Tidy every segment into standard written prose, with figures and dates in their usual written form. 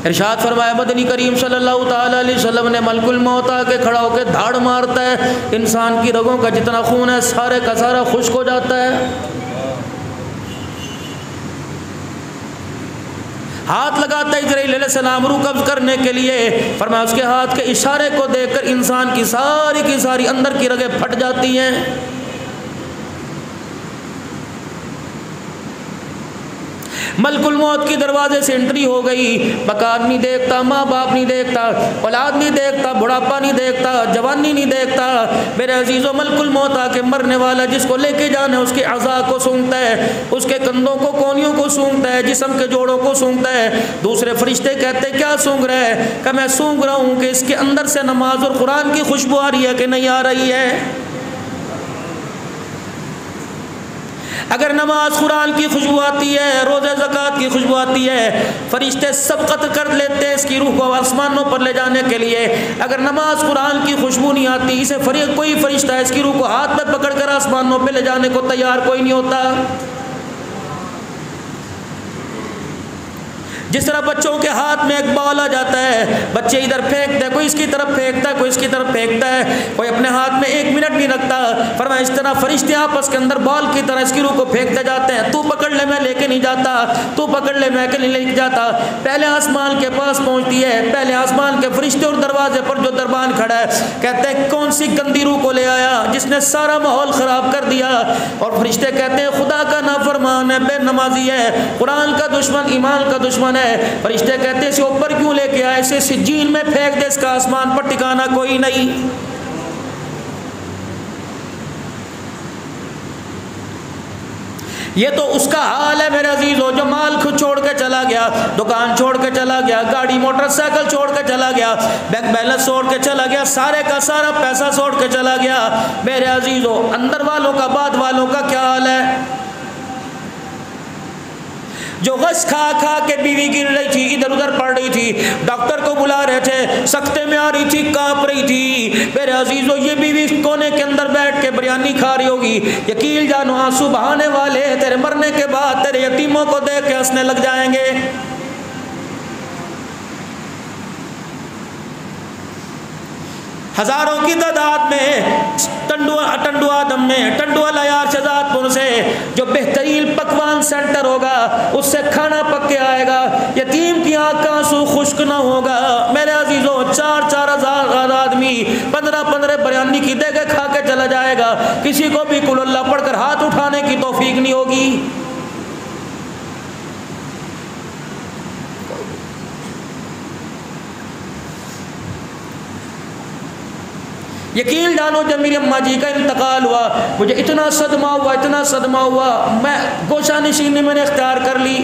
इरशाद फरमाया मदनी करीम सल्लल्लाहु ताला अलैहि वसल्लम ने मलकुल मौत आके खड़ा होकर धाड़ मारता है, इंसान की रगों का जितना खून है सारे का सारा खुश्क हो जाता है। हाथ लगाता है इजराइल अलैहिस्सलाम रूह कब्ज करने के लिए, फरमाया उसके हाथ के इशारे को देखकर इंसान की सारी अंदर की रगें फट जाती हैं। मलकुल मौत की दरवाजे से एंट्री हो गई। मकान नहीं देखता, माँ बाप नहीं देखता, औलाद नहीं देखता, बुढ़ापा नहीं देखता, जवानी नहीं देखता। मेरे अजीज़ों, मलकुल मौत आके मरने वाला जिसको लेके जाना है उसके अज़ा को सूंघता है, उसके कंधों को कोहनियों को सूंघता है, जिस्म के जोड़ों को सूंघता है। दूसरे फरिश्ते कहते हैं क्या सूंघ रहा है? कि मैं सूंघ रहा हूँ कि इसके अंदर से नमाज और कुरान की खुशबू आ रही है कि नहीं आ रही है। अगर नमाज कुरान की खुशबू आती है, रोज़े ज़कात की खुशबू आती है, फरिश्ते सबकत कर लेते हैं इसकी रूह को आसमानों पर ले जाने के लिए। अगर नमाज कुरान की खुशबू नहीं आती, इसे कोई फरिश्ता इसकी रूह को हाथ में पकड़कर आसमानों पर ले जाने को तैयार कोई नहीं होता। जिस तरह बच्चों के हाथ में एक बॉल आ जाता है, बच्चे इधर फेंकते हैं, कोई इसकी तरफ फेंकता है, कोई इसकी तरफ फेंकता है, कोई अपने हाथ में 1 मिनट नहीं रखता। फरमाया इस तरह फरिश्ते आपस के अंदर बॉल की तरह इसकी रूह को फेंकते जाते हैं। तू पकड़ ले, मैं लेके नहीं जाता, तू पकड़ ले, मैं नहीं लेके जाता। पहले आसमान के पास पहुंचती है, पहले आसमान के फरिश्ते और दरवाजे पर जो दरबान खड़ा है कहते हैं कौन सी गंदी रूह को ले आया जिसने सारा माहौल ख़राब कर दिया। और फरिश्ते कहते हैं खुदा का नाफरमान है, बेनमाजी है, कुरान का दुश्मन, ईमान का दुश्मन है। फरिश्ते कहते हैं इसे ऊपर क्यों लेके आए, इसे सिज्जीन में फेंक दे, इसका आसमान पर ठिकाना कोई नहीं। ये तो उसका हाल है मेरे अजीजों जो माल खुद छोड़ के चला गया, दुकान छोड़ के चला गया, गाड़ी मोटरसाइकिल छोड़ के चला गया, बैंक बैलेंस छोड़ के चला गया, सारे का सारा पैसा छोड़ के चला गया। मेरे अजीजों, अंदर वालों का बाद वालों का क्या हाल है? जो गश खा खा के बीवी गिर रही थी, इधर उधर पड़ रही थी, डॉक्टर को बुला रहे थे, सख्ते में आ रही थी, कांप रही थी। मेरे अजीजों, ये बीवी कोने के अंदर बैठ के बिरयानी खा रही होगी। यकीन जानो आंसू बहाने वाले तेरे मरने के बाद तेरे यतीमों को देख के हंसने लग जाएंगे। हजारों की तादाद में टंडुआदम में टंडुआ यार शहजादपुर से जो बेहतरीन पकवान सेंटर होगा उससे खाना पक के आएगा, यतीम की आंख का आंसू खुश्क ना होगा। मेरे अजीजों, 4-4 हजार आदमी 15-15 बिरयानी की देगे खा के चला जाएगा, किसी को भी कुल अल्लाह पढ़कर हाथ उठाने की तौफीक नहीं होगी। यकीन जानो जब मेरी अम्मा जी का इंतकाल हुआ मुझे इतना सदमा हुआ, मैं गोशा नशीनी मैंने इख्तियार कर ली।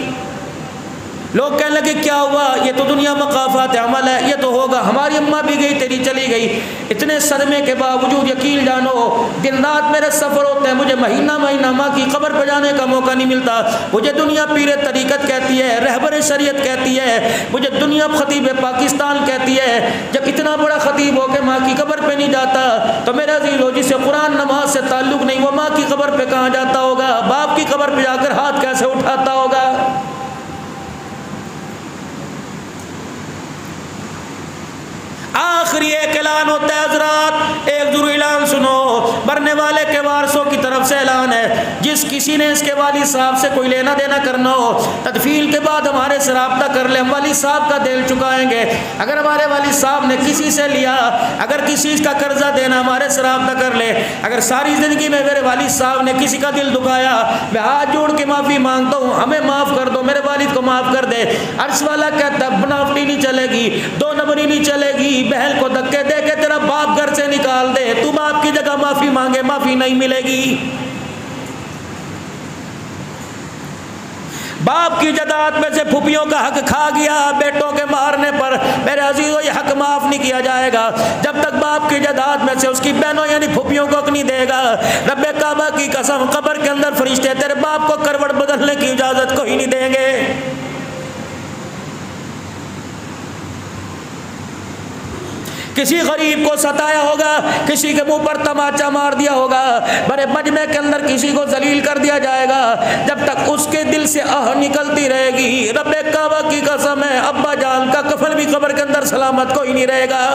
लोग कहने लगे क्या हुआ, ये तो दुनिया मकाफात अमल है, ये तो होगा। हमारी अम्मा भी गई, तेरी चली गई। इतने सदमे के बावजूद यकीन जानो दिन रात मेरे सफ़र होते हैं, मुझे महीना महीना माँ की कब्र पर जाने का मौका नहीं मिलता। मुझे दुनिया पीर तरीक़त कहती है, रहबर शरीयत कहती है, मुझे दुनिया खतीब पाकिस्तान कहती है। जब इतना बड़ा खतीब हो के माँ की कब्र पर नहीं जाता तो मेरा अज़ीज़ जिसे कुरान नमाज से ताल्लुक़ नहीं, वो माँ की कब्र पर कहाँ जाता होगा, बाप की कब्र पर जाकर हाथ कैसे उठाता होगा। आखिरी एक ऐलान होता है हज़रात, एक ज़रूर ऐलान सुनो, मरने वाले के वारसों की तरफ से ऐलान है। जिस किसी ने इसके वालिद साहब से कोई लेना देना करना हो, तदफील के बाद हमारे से राब्ता कर ले, हम वालिद साहब का दिल चुकाएंगे। अगर हमारे वालिद साहब ने किसी से लिया, अगर किसी का कर्जा देना, हमारे से राब्ता कर ले। अगर सारी ज़िंदगी में मेरे वालिद साहब ने किसी का दिल दुखाया, मैं हाथ जोड़ के माफ़ी मांगता हूँ, हमें माफ़ कर दो, मेरे वालिद को माफ़ कर दे। अर्श वाला कहता बनावटी नहीं चलेगी, 2 नंबरी नहीं चलेगी, बहन को धक्के दे के तेरा बाप घर से निकाल दे, तू बाप की जगह माफी मांगे, माफी नहीं मिलेगी। बाप की जायदाद में से फुफियों का हक खा गया बेटों के मारने पर, मेरे अजीजों ये हक माफ नहीं किया जाएगा जब तक बाप की जायदाद में से उसकी बहनों यानी फुफियों को हक नहीं देगा। रब्बे काबा की कसम, कब्र के अंदर फरिश्ते तेरे बाप को करवट बदलने की इजाजत कोई नहीं देंगे। किसी गरीब को सताया होगा, किसी के मुंह पर तमाचा मार दिया होगा, बड़े मजमे के अंदर किसी को जलील कर दिया जाएगा। जब तक उसके दिल से आह निकलती रहेगी, रब्बे काबा की कसम है, अब्बा जान का कफन भी कब्र के अंदर सलामत कोई नहीं रहेगा।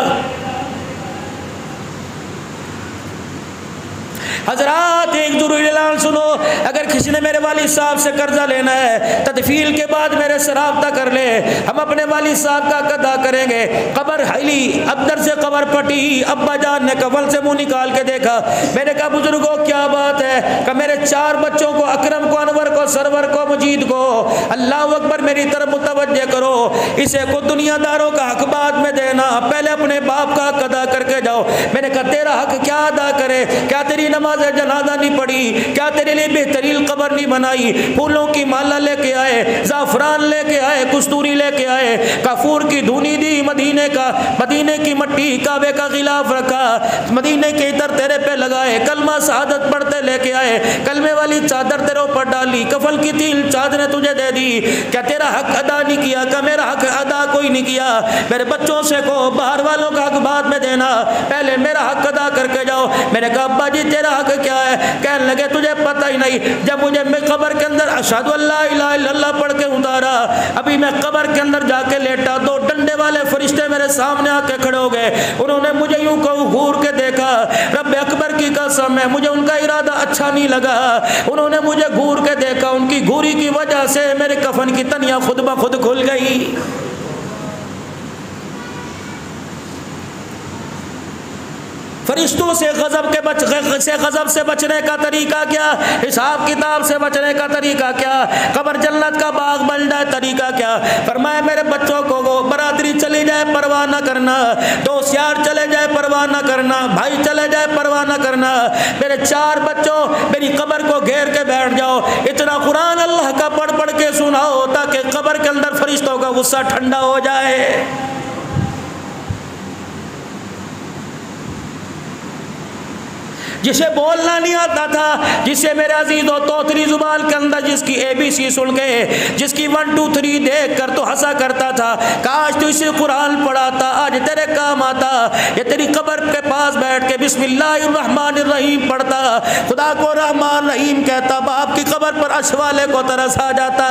हजरात एक ज़रूरी ऐलान सुनो, अगर किसी ने मेरे वालिद साहब से कर्जा लेना है, तदफील के बाद मेरे से राब्ता कर ले, हम अपने वालिद साहब का अदा करेंगे। कब्र हिली, अंदर से कब्र फटी, अब्बा जान ने कफन से मुंह निकाल के देखा। मैंने कहा बुजुर्गों क्या बात है? कि मेरे 4 बच्चों को, अकरम को, अनवर को, सरवर को, मजीद को, अल्लाह अकबर मेरी तरफ मुतवज्जे करो, इसे को दुनियादारों का हक बाद में देना, पहले अपने बाप का हक अदा करके जाओ। मैंने कहा तेरा हक क्या अदा करे? क्या तेरी नमाज जनाजा नहीं पड़ी? क्या तेरे लिए बेहतरीन कब्र नहीं बनाई? फूलों की माला लेके आए, जाफरान लेके आए, कस्तूरी लेके आए, काफूर की धुनी दी, मदीने की मट्टी काबे का गिलाफ रखा, मदीने के इतर तेरे पे लगाए, कलमा शहादत पढ़ते लेके आए, कलमे वाली चादर तेरे ऊपर डाली, कफल की 3 चादरें तुझे दे दी। क्या तेरा हक अदा नहीं किया? क्या मेरा हक अदा कोई नहीं किया? मेरे बच्चों से को बाहर वालों का हक बाद में देना, पहले मेरा हक अदा करके जाओ। मैंने कहा अब्बा जी तेरा हक क्या है? कहने लगे तुझे पता ही नहीं, जब मुझे मैं कब्र के अंदर अशहदु अल्ला इलाहा इल्लल्लाह पढ़ के उतारा, अभी मैं कब्र के अंदर जाके लेटा, 2 डंडे वाले फरिश्ते मेरे सामने आके खड़े हो गए। उन्होंने मुझे यूं घूर के देखा, रब्बे अकबर की कसम है मुझे उनका इरादा अच्छा नहीं लगा। उन्होंने मुझे घूर के देखा, उनकी घूरी की वजह से मेरे कफन की तनियां खुद ब खुद खुल गई। फरिश्तों से गजब से बचने का तरीका क्या? हिसाब किताब से बचने का तरीका क्या? कब्र जन्नत का बाग बन जाए तरीका क्या? फरमाया मेरे बच्चों को बरादरी चली जाए परवाह न करना, दोस्त यार चले जाए परवाह न करना, भाई चले जाए परवाह न करना, मेरे 4 बच्चों मेरी कब्र को घेर के बैठ जाओ, इतना कुरान अल्लाह का पढ़ पढ़ के सुनाओ ताकि कब्र के अंदर फरिश्तों का गुस्सा ठंडा हो जाए। जिसे बोलना नहीं आता था, जिसे मेरे अजीज़ों तोतरी जुबान के अंदर जिसकी ABC सुन के, जिसकी 1 2 3 देख कर तो हंसा करता था, काश तू इसे कुरान पढ़ाता, आज तेरे काम आता। ये तेरी कब्र के पास बैठ के बिस्मिल्लाहिर्रहमानिर्रहीम पढ़ता, खुदा को रहमान रहीम कहता, बाप की कब्र पर अर्श वाले को तरस आ जाता।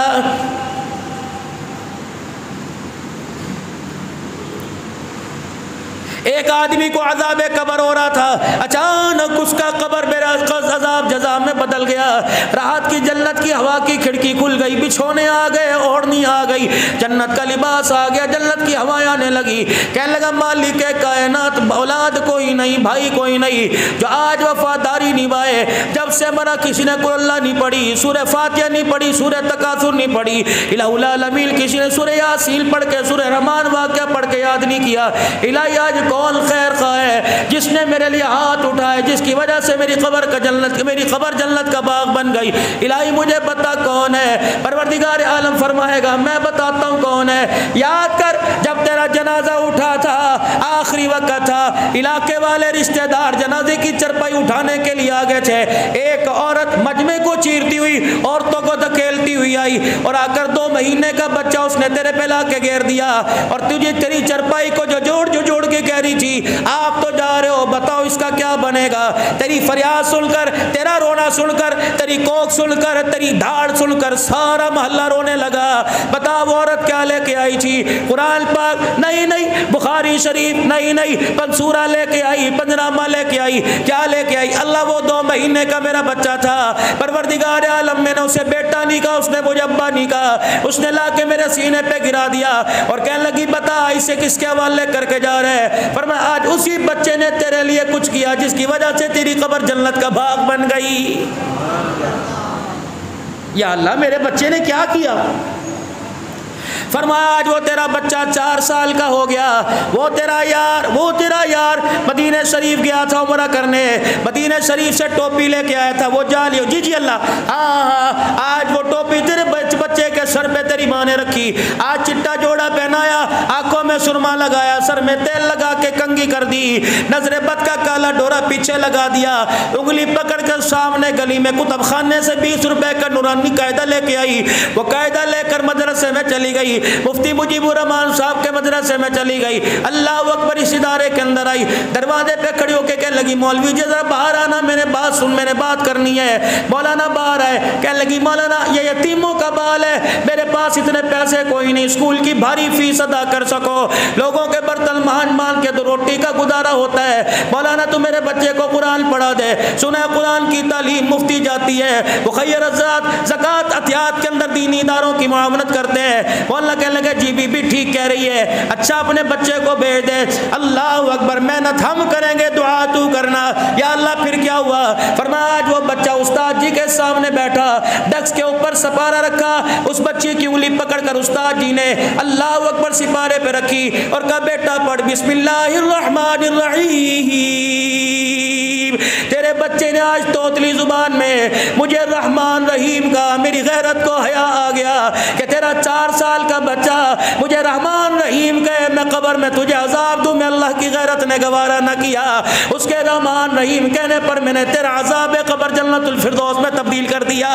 एक आदमी को अज़ाब कब्र हो रहा था, अचानक उसका कब्र मेरा अज़ाब जज़ा में बदल गया। राहत की जन्नत की हवा की खिड़की खुल गई, बिछोने आ गए, ओढ़नी आ गई, जन्नत का लिबास आ गया, जन्नत की हवाएं आने लगी। कहने लगा मालिक कायनात, औलाद कोई नहीं, भाई कोई नहीं जो आज वफादारी निभाए। जब से मरा किसी ने कुल्ला नहीं पढ़ी, सूरह फातिहा नहीं पढ़ी, सूरह तकासुर नहीं पढ़ी, इलाहुल आलमीन किसी ने सूरह यासीन पढ़ के, सूरह रहमान वाक़या पढ़ के याद नहीं किया। इलाही आज कौन खैर खा है जिसने मेरे लिए हाथ उठाए, जिसकी वजह से मेरी कब्र जन्नत का बाग बन गई। इलाही मुझे बता कौन है? परवरदिगार आलम फरमाएगा मैं बताता हूँ कौन है। याद कर जब तेरा जनाजा उठा था, आखिरी वक्त था, इलाके वाले रिश्तेदार जनाजे की चरपाई उठाने के लिए आ गए थे। एक औरत मजमे को चीरती हुई, औरतों को धकेलती हुई आई और आकर 2 महीने का बच्चा उसने तेरे पे ला के घेर दिया और तुझे तेरी चरपाई को जो जोड़ के कह रही थी आप तो जा रहे हो, बताओ इसका क्या बनेगा? तेरी फरियाद सुनकर, तेरा रोना सुनकर, तेरी कोख सुनकर, तेरी धाड़ सुनकर सारा मोहल्ला रोने लगा। बताओ वो औरत क्या लेके आई थी? कुरान पाक नहीं, बुखारी शरीफ नहीं, पंसूरा लेके आई, पंजनामा लेके आई। क्या लेके आई? अल्लाह वो 2 महीने का मेरा बच्चा था, परवरदिगार आलम मैंने उसे बेटा नहीं कहा, उसने मुझे अब्बा नहीं कहा, उसने ला के मेरे सीने पे गिरा दिया और कहने लगी बता इसे किसके हवाले करके जा रहे हैं? पर मैं आज उसी बच्चे ने तेरे लिए कुछ किया जिसकी वजह से तेरी कब्र जन्नत का बाग बन गई। या अल्लाह मेरे बच्चे ने क्या किया? फरमाया आज वो तेरा बच्चा 4 साल का हो गया, वो तेरा यार मदीने शरीफ गया था उम्रा करने, मदीने शरीफ से टोपी लेके आया था, वो जा लियो। जी अल्लाह, हाँ आज वो टोपी तेरे बच्चे के सर पे तेरी माँ ने रखी, आज चिट्टा जोड़ा पहनाया, आंखों में सुरमा लगाया, सर में तेल लगा के कंघी कर दी, नजरे बद का काला डोरा पीछे लगा दिया, उंगली पकड़ कर सामने गली में कुतुब खाने से 20 रुपए का नूरानी कायदा लेके आई। वो कायदा लेकर मदरसे में चली गई, मुफ्ती मुजीबुर रहमान साहब के मदरसे में चली गई। अल्लाह अकबर, इस इदारे के अंदर आई, दरवाजे पे खड़ी होकर कहने लगी मौलवी जी जरा बाहर आना, मैंने बात सुन, मैंने बात करनी है। मौलाना बाहर आए, कहने लगी मौलाना ये यतीमों का बाल है, मेरे पास इतने पैसे कोई नहीं, स्कूल की भारी फीस अदा कर सको, लोगों के बर्तन मान के तो रोटी का गुजारा होता है, मौलाना तू मेरे बच्चे को कुरान पढ़ा दे। सुना कुरान की तालीम मुफ्ती जाती है, वो खैर ज़कात अतियात के अंदर दीनी इदारों की मुआवनत करते हैं। मौलाना कहने लगे जी बीबी ठीक कह रही है, अच्छा अपने बच्चे को भेज दे। अल्लाह अकबर, मेहनत हम करेंगे, दुआ तू करना। या अल्लाह फिर क्या हुआ? फरमाया आज वो बच्चा उस्ताद जी के सामने बैठा, डेस्क के ऊपर सपारा रखा, उस बच्चे की उंगली पकड़कर उस्ताद जी ने अल्लाह अकबर सिपारे पे रखी और कहा बेटा पढ़ बिस्मिल्लाहिर्रहमानिर्रहीम। तेरे बच्चे ने आज तोतली जुबान में मुझे रहमान रहीम का, मेरी गैरत को हया आ गया कि तेरा 4 साल का बच्चा मुझे रहमान रहीम कहे, मैं कब्र में तुझे अजाब दूं, मैं अल्लाह की गैरत ने गवारा न किया। उसके रहमान रहीम कहने पर मैंने तेरा अजाब कब्र जन्नतुल फिरदौस में तब्दील कर दिया।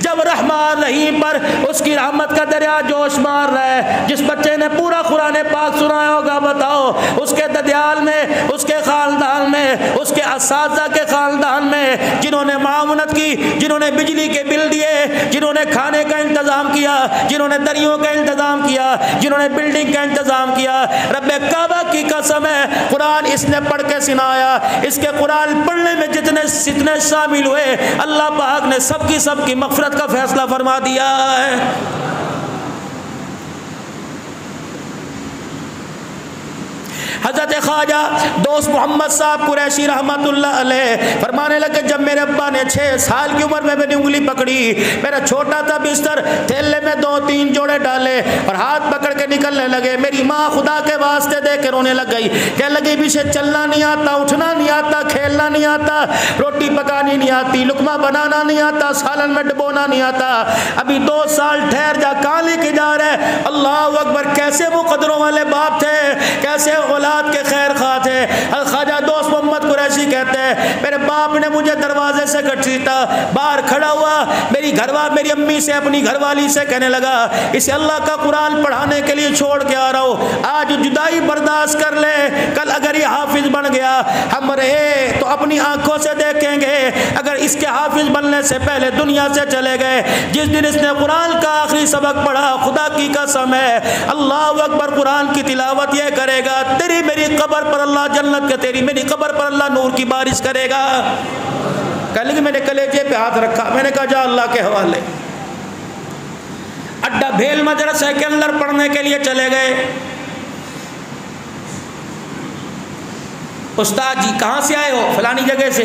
जब रहमान रहीम पर उसकी रहमत का दरिया जोश मार रहा है, जिस बच्चे ने पूरा कुरान पाक सुनाया होगा बताओ, उसके ददियाल में, उसके खानदान में, उसके असातिज़ा के खानदान में जिन्होंने मामूनत की, जिन्होंने बिजली के बिल दिए, जिन्होंने खाने का इंतज़ाम किया, जिन्होंने दरियों का इंतज़ाम किया, जिन्होंने बिल्डिंग का इंतज़ाम किया, रब्बे काबा की कसम है कुरान इसने पढ़ के सुनाया। इसके कुरान पढ़ने में जितने शामिल हुए अल्लाह पाक ने सबकी मग़फ़िरत का फैसला फरमा दिया है। हज़रत ख्वाजा दोस्त मोहम्मद साहब कुरैशी रहमतुल्लाह अलैह फरमाने लगे जब मेरे अब्बा ने 6 साल की उम्र में मेरी उंगली पकड़ी, मेरा छोटा था बिस्तर, थैले में 2-3 जोड़े डाले और हाथ पकड़ के निकलने लगे। मेरी माँ खुदा के वास्ते दे के रोने लग गई, कहने लगी पीछे चलना नहीं आता, उठना नहीं आता, खेलना नहीं आता, रोटी पकानी नहीं आती, लुकमा बनाना नहीं आता, सालन में डुबोना नहीं आता, अभी 2 साल ठहर जा, कहाँ लेके जा रहे? अल्लाह अकबर, कैसे वो कदरों वाले बाप थे, कैसे के खैर खा थे। ख्वाजा दोस्त मोहम्मद कुरैशी कहते हैं मेरे बाप ने मुझे दरवाजे से घसीटा, बाहर खड़ा हुआ, मेरी अम्मी से, अपनी घरवाली से कहने लगा इसे अल्लाह का कुरान पढ़ाने के लिए छोड़ के आ रहा हूँ, आज जुदाई बर्दाश्त कर ले, कल अगर ये हाफिज बन गया हम रहे तो अपनी आंखों से देखेंगे, अगर इसके हाफिज बनने से पहले दुनिया से चले गए। जिस दिन इसने कुरान का आखिरी सबक पढ़ा, खुदा की कसम है अल्लाह अकबर, कुरान की तिलावत ये करेगा, तेरी मेरी कब्र पर अल्लाह जन्नत के, तेरी मेरी कब्र पर अल्लाह नूर की बारिश करेगा। कल मैंने कलेजे पे हाथ रखा, मैंने कहा जा अल्लाह के हवाले। अड्डा भेल मदरसे के अंदर पढ़ने के लिए चले गए। उस्ताद जी कहाँ से आए हो? फलानी जगह से।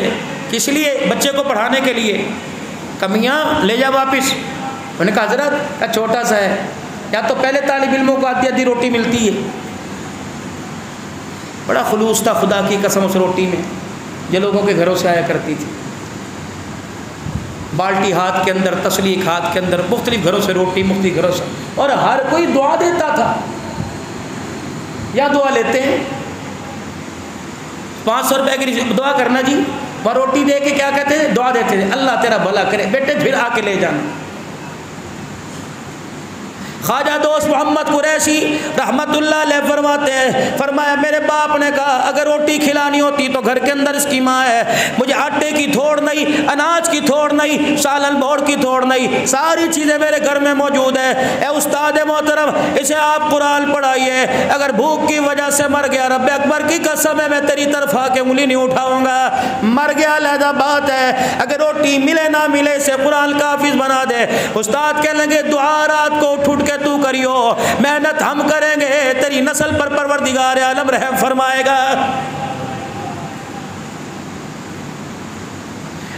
किस लिए? बच्चे को पढ़ाने के लिए। कमियाँ ले जा वापिस। मैंने कहा हजरत छोटा सा है, या तो पहले तालिब इल्मों को आधी आधी रोटी मिलती है। बड़ा खुलूस था खुदा की कसम उस रोटी में, जो लोगों के घरों से आया करती थी। बाल्टी हाथ के अंदर, तसलीक हाथ के अंदर, मुख्तलिफ घरों से रोटी, मुख्तलिफ घरों से, और हर कोई दुआ देता था। या दुआ लेते हैं 500 रुपए की दुआ करना जी, वह रोटी दे के क्या कहते हैं? दुआ देते थे, अल्लाह तेरा भला करे बेटे, फिर आके ले जाना। ख्वाजा दोस्त मोहम्मद कुरैशी रहमतुल्लाह अलैह फरमाते हैं, फरमाया मेरे बाप ने कहा अगर रोटी खिलानी होती तो घर के अंदर इसकी माँ है, मुझे आटे की थोड़ नहीं, अनाज की थोड़ नहीं, सालन बोड़ की थोड़ नहीं, सारी चीज़ें मेरे घर में मौजूद है। ए उस्ताद मोहतरम, इसे आप कुरान पढ़ाइए, अगर भूख की वजह से मर गया रब्बे अकबर की कसम है मैं तेरी तरफ आके उंगली नहीं उठाऊंगा, मर गया अलहदा बात है, अगर रोटी मिले ना मिले इसे कुरान का हाफिज बना दे। उस्ताद कहने लगे दुआ रात को उठ के तू करियो, मेहनत हम करेंगे, तेरी नस्ल पर परवरदिगार आलम रहम फरमाएगा।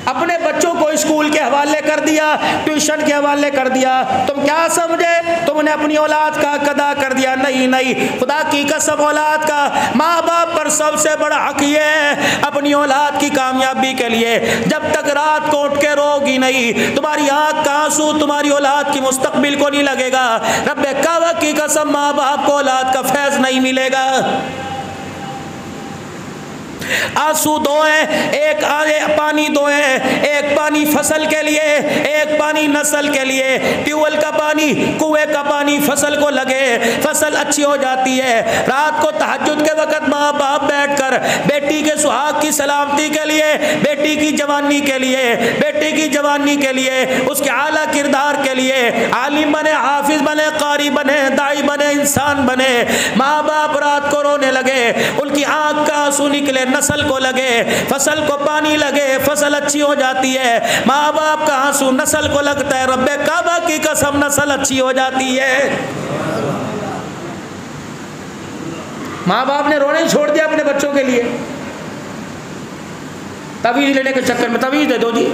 अपने बच्चों को स्कूल के हवाले कर दिया, ट्यूशन के हवाले कर दिया। तुम क्या समझे तुमने अपनी औलाद का हक अदा कर दिया? नहीं नहीं, खुदा की कसम औलाद का, माँ बाप पर सबसे बड़ा हक ये है अपनी औलाद की कामयाबी के लिए जब तक रात को उठ के रोगी नहीं, तुम्हारी आँख का आंसू तुम्हारी औलाद की मुस्तकबिल को नहीं लगेगा। रब्बे काबा की कसम, माँ बाप को औलाद का फैज़ नहीं मिलेगा। आंसू दो है, एक पानी दो है, एक पानी फसल के लिए, एक पानी नस्ल के लिए। ट्यूबवेल का पानी, कुएं का पानी फसल को लगे, फसल अच्छी हो जाती है। रात को तहज्जुद के वक्त माँ बाप बैठकर बेटी के सुहाग की सलामती के लिए, बेटी की जवानी के लिए, बेटी की जवानी के लिए, उसके आला किरदार के लिए आलिम बने, हाफिज बने, कारी बने, दाई बने, इंसान बने। माँ बाप रात को रोने लगे, उनकी आँख का आंसू निकले, नस्ल को लगे, फसल को पानी लगे, फसल अच्छी हो जाती है। माँ बाप का आंसू नस्ल को लगता है, रब्बे काबा की कसम नस्ल अच्छी हो जाती है। माँ बाप ने रोने छोड़ दिया अपने बच्चों के लिए, तवीज लेने के चक्कर में। तवीज दे दो जी,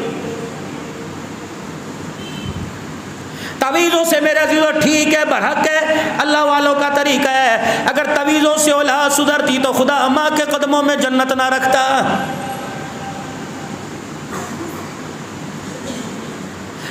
तवीज़ों से मेरे अज़ीज़ों ठीक है, बरहक है, अल्लाह वालों का तरीका है। अगर तवीज़ों से औलाद सुधरती तो खुदा अम्मा के कदमों में जन्नत ना रखता।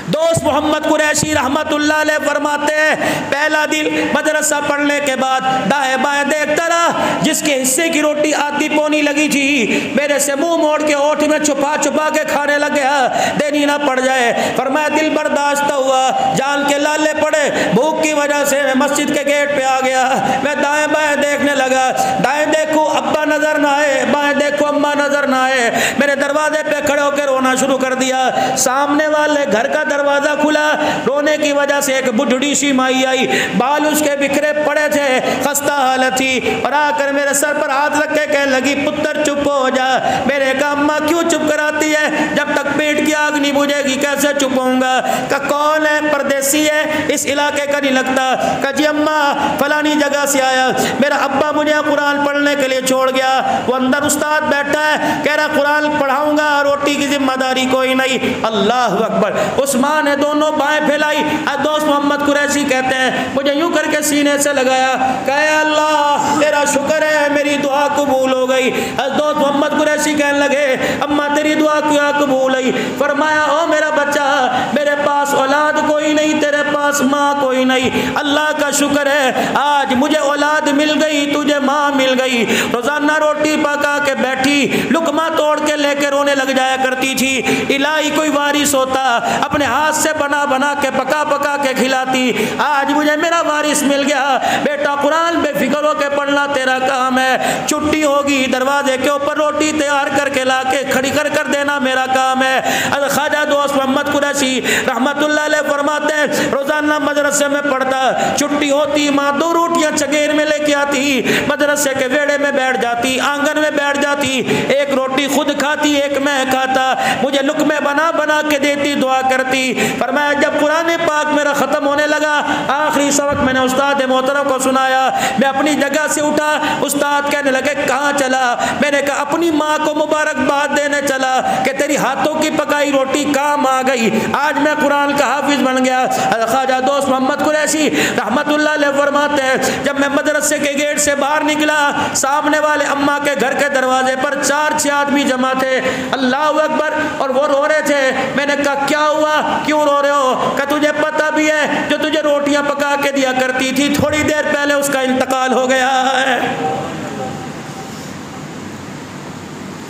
दोस्त मोहम्मद कुरैशी रहमतुल्लाह अलैह फरमाते हैं, पहला दिन मदरसा पढ़ने के बाद दाएं बाएं देखता रहा, जिसके हिस्से की रोटी आधी पौनी लगी थी मेरे से मुंह मोड़ के ओठ में छुपा छुपा के खाने लग गया, देनी ना पड़ जाए। फरमाया दिल बर्दाश्त हुआ, जान के लाले पड़े, भूख की वजह से मैं मस्जिद के गेट पे आ गया। मैं दाएं बाएं देखने लगा, दाएं देखूं अब्बा नजर ना आए, बाएं देखूं अम्मा नजर ना आए। मेरे दरवाजे पे खड़े होकर रोना शुरू कर दिया। सामने वाले घर का दरवाजा खुला, रोने की वजह से एक बुढ़ी सी माई आई, बाल उसके बिखरे पड़े थे, खस्ता हालत थी, और आकर मेरे सर पर हाथ रख के कहने लगी, पुत्र चुप हो जा। मेरे कहा अम्मा क्यों चुप कराती है, जब तक पेट की आग नहीं बुझेगी कैसे चुप होऊंगा। का कौन है, परदेसी है, इस इलाके का नहीं लगता। का जी अम्मा फलानी जगह से आया, मेरा अब्बा मुझे कुरान पढ़ने के लिए छोड़ गया, वो अंदर उस्ताद बैठा है, कह रहा कुरान पढ़ाऊंगा, रोटी की जिम्मेदारी कोई नहीं। अल्लाह अकबर। उस्मान ने दोनों बाएं फैलाई। दोस्त मोहम्मद कुरैशी कहते हैं मुझे यूं करके सीने से लगाया, कहे अल्लाह तेरा शुक्र है मेरी दुआ कबूल हो गई। दोस्त मोहम्मद कुरैशी कहने लगे अम्मा तेरी दुआ क्यों कबूल हुई। फरमाया ओ मेरा बच्चा, मेरे पास औलाद कोई नहीं, तेरे पास माँ कोई नहीं, अल्लाह का शुक्र है आज मुझे औलाद मिल गई, तुझे माँ मिल गई। रोजाना रोटी पका के बैठी, लुकमा तोड़ के लेके रोने लग जाया करती थी। इलाही कोई वारिस होता, अपने हाथ से बना बना के पका पका के खिलाती। आज मुझे मेरा वारिस मिल गया, बेटा कुरान बेफिक्र होके पढ़ना तेरा काम है, छुट्टी होगी दरवाजे के ऊपर रोटी तैयार करके ला के खड़ी कर कर देना मेरा काम है। ख्वाजा दोस्त मोहम्मद कुरैशी रहमतुल्लाह अलैह फरमाते हैं रोजाना मदरसे में पढ़ता, छुट्टी होती माँ 2 रोटियां चगेर में लेके आती, मदरसे के वेड़े में बैठ जाती, आंगन में बैठ जाती, एक रोटी खुद खाती, एक मैं खाता, मुझे लुकमे बना बना के देती, दुआ करती। फरमाया जब कुरान पाक मेरा ख़त्म होने लगा, आखिरी सबक मैंने उस्ताद मोहतरम को सुनाया, मैं अपनी जगह से उठा, उस्ताद कहने लगे कहाँ चला। मैंने कहा अपनी माँ को मुबारकबाद देने चला कि तेरी हाथों की पकाई रोटी काम आ गई, आज मैं कुरान का हाफिज बन गया। ख्वाजा दोस्त मोहम्मद कुरैशी रहमतुल्लाह अलैह फरमाते हैं जब मैं मदरसे के गेट से बाहर निकला, सामने वाले अम्मा के घर के दरवाजे पर 4-6 आदमी जमा थे, अल्लाह अकबर, और वो रो रहे थे। मैंने कहा क्या हुआ, क्यों रो रहे हो। क्या तुझे पता भी है जो तुझे रोटियां पका के दिया करती थी, थोड़ी देर पहले उसका इंतकाल हो गया है।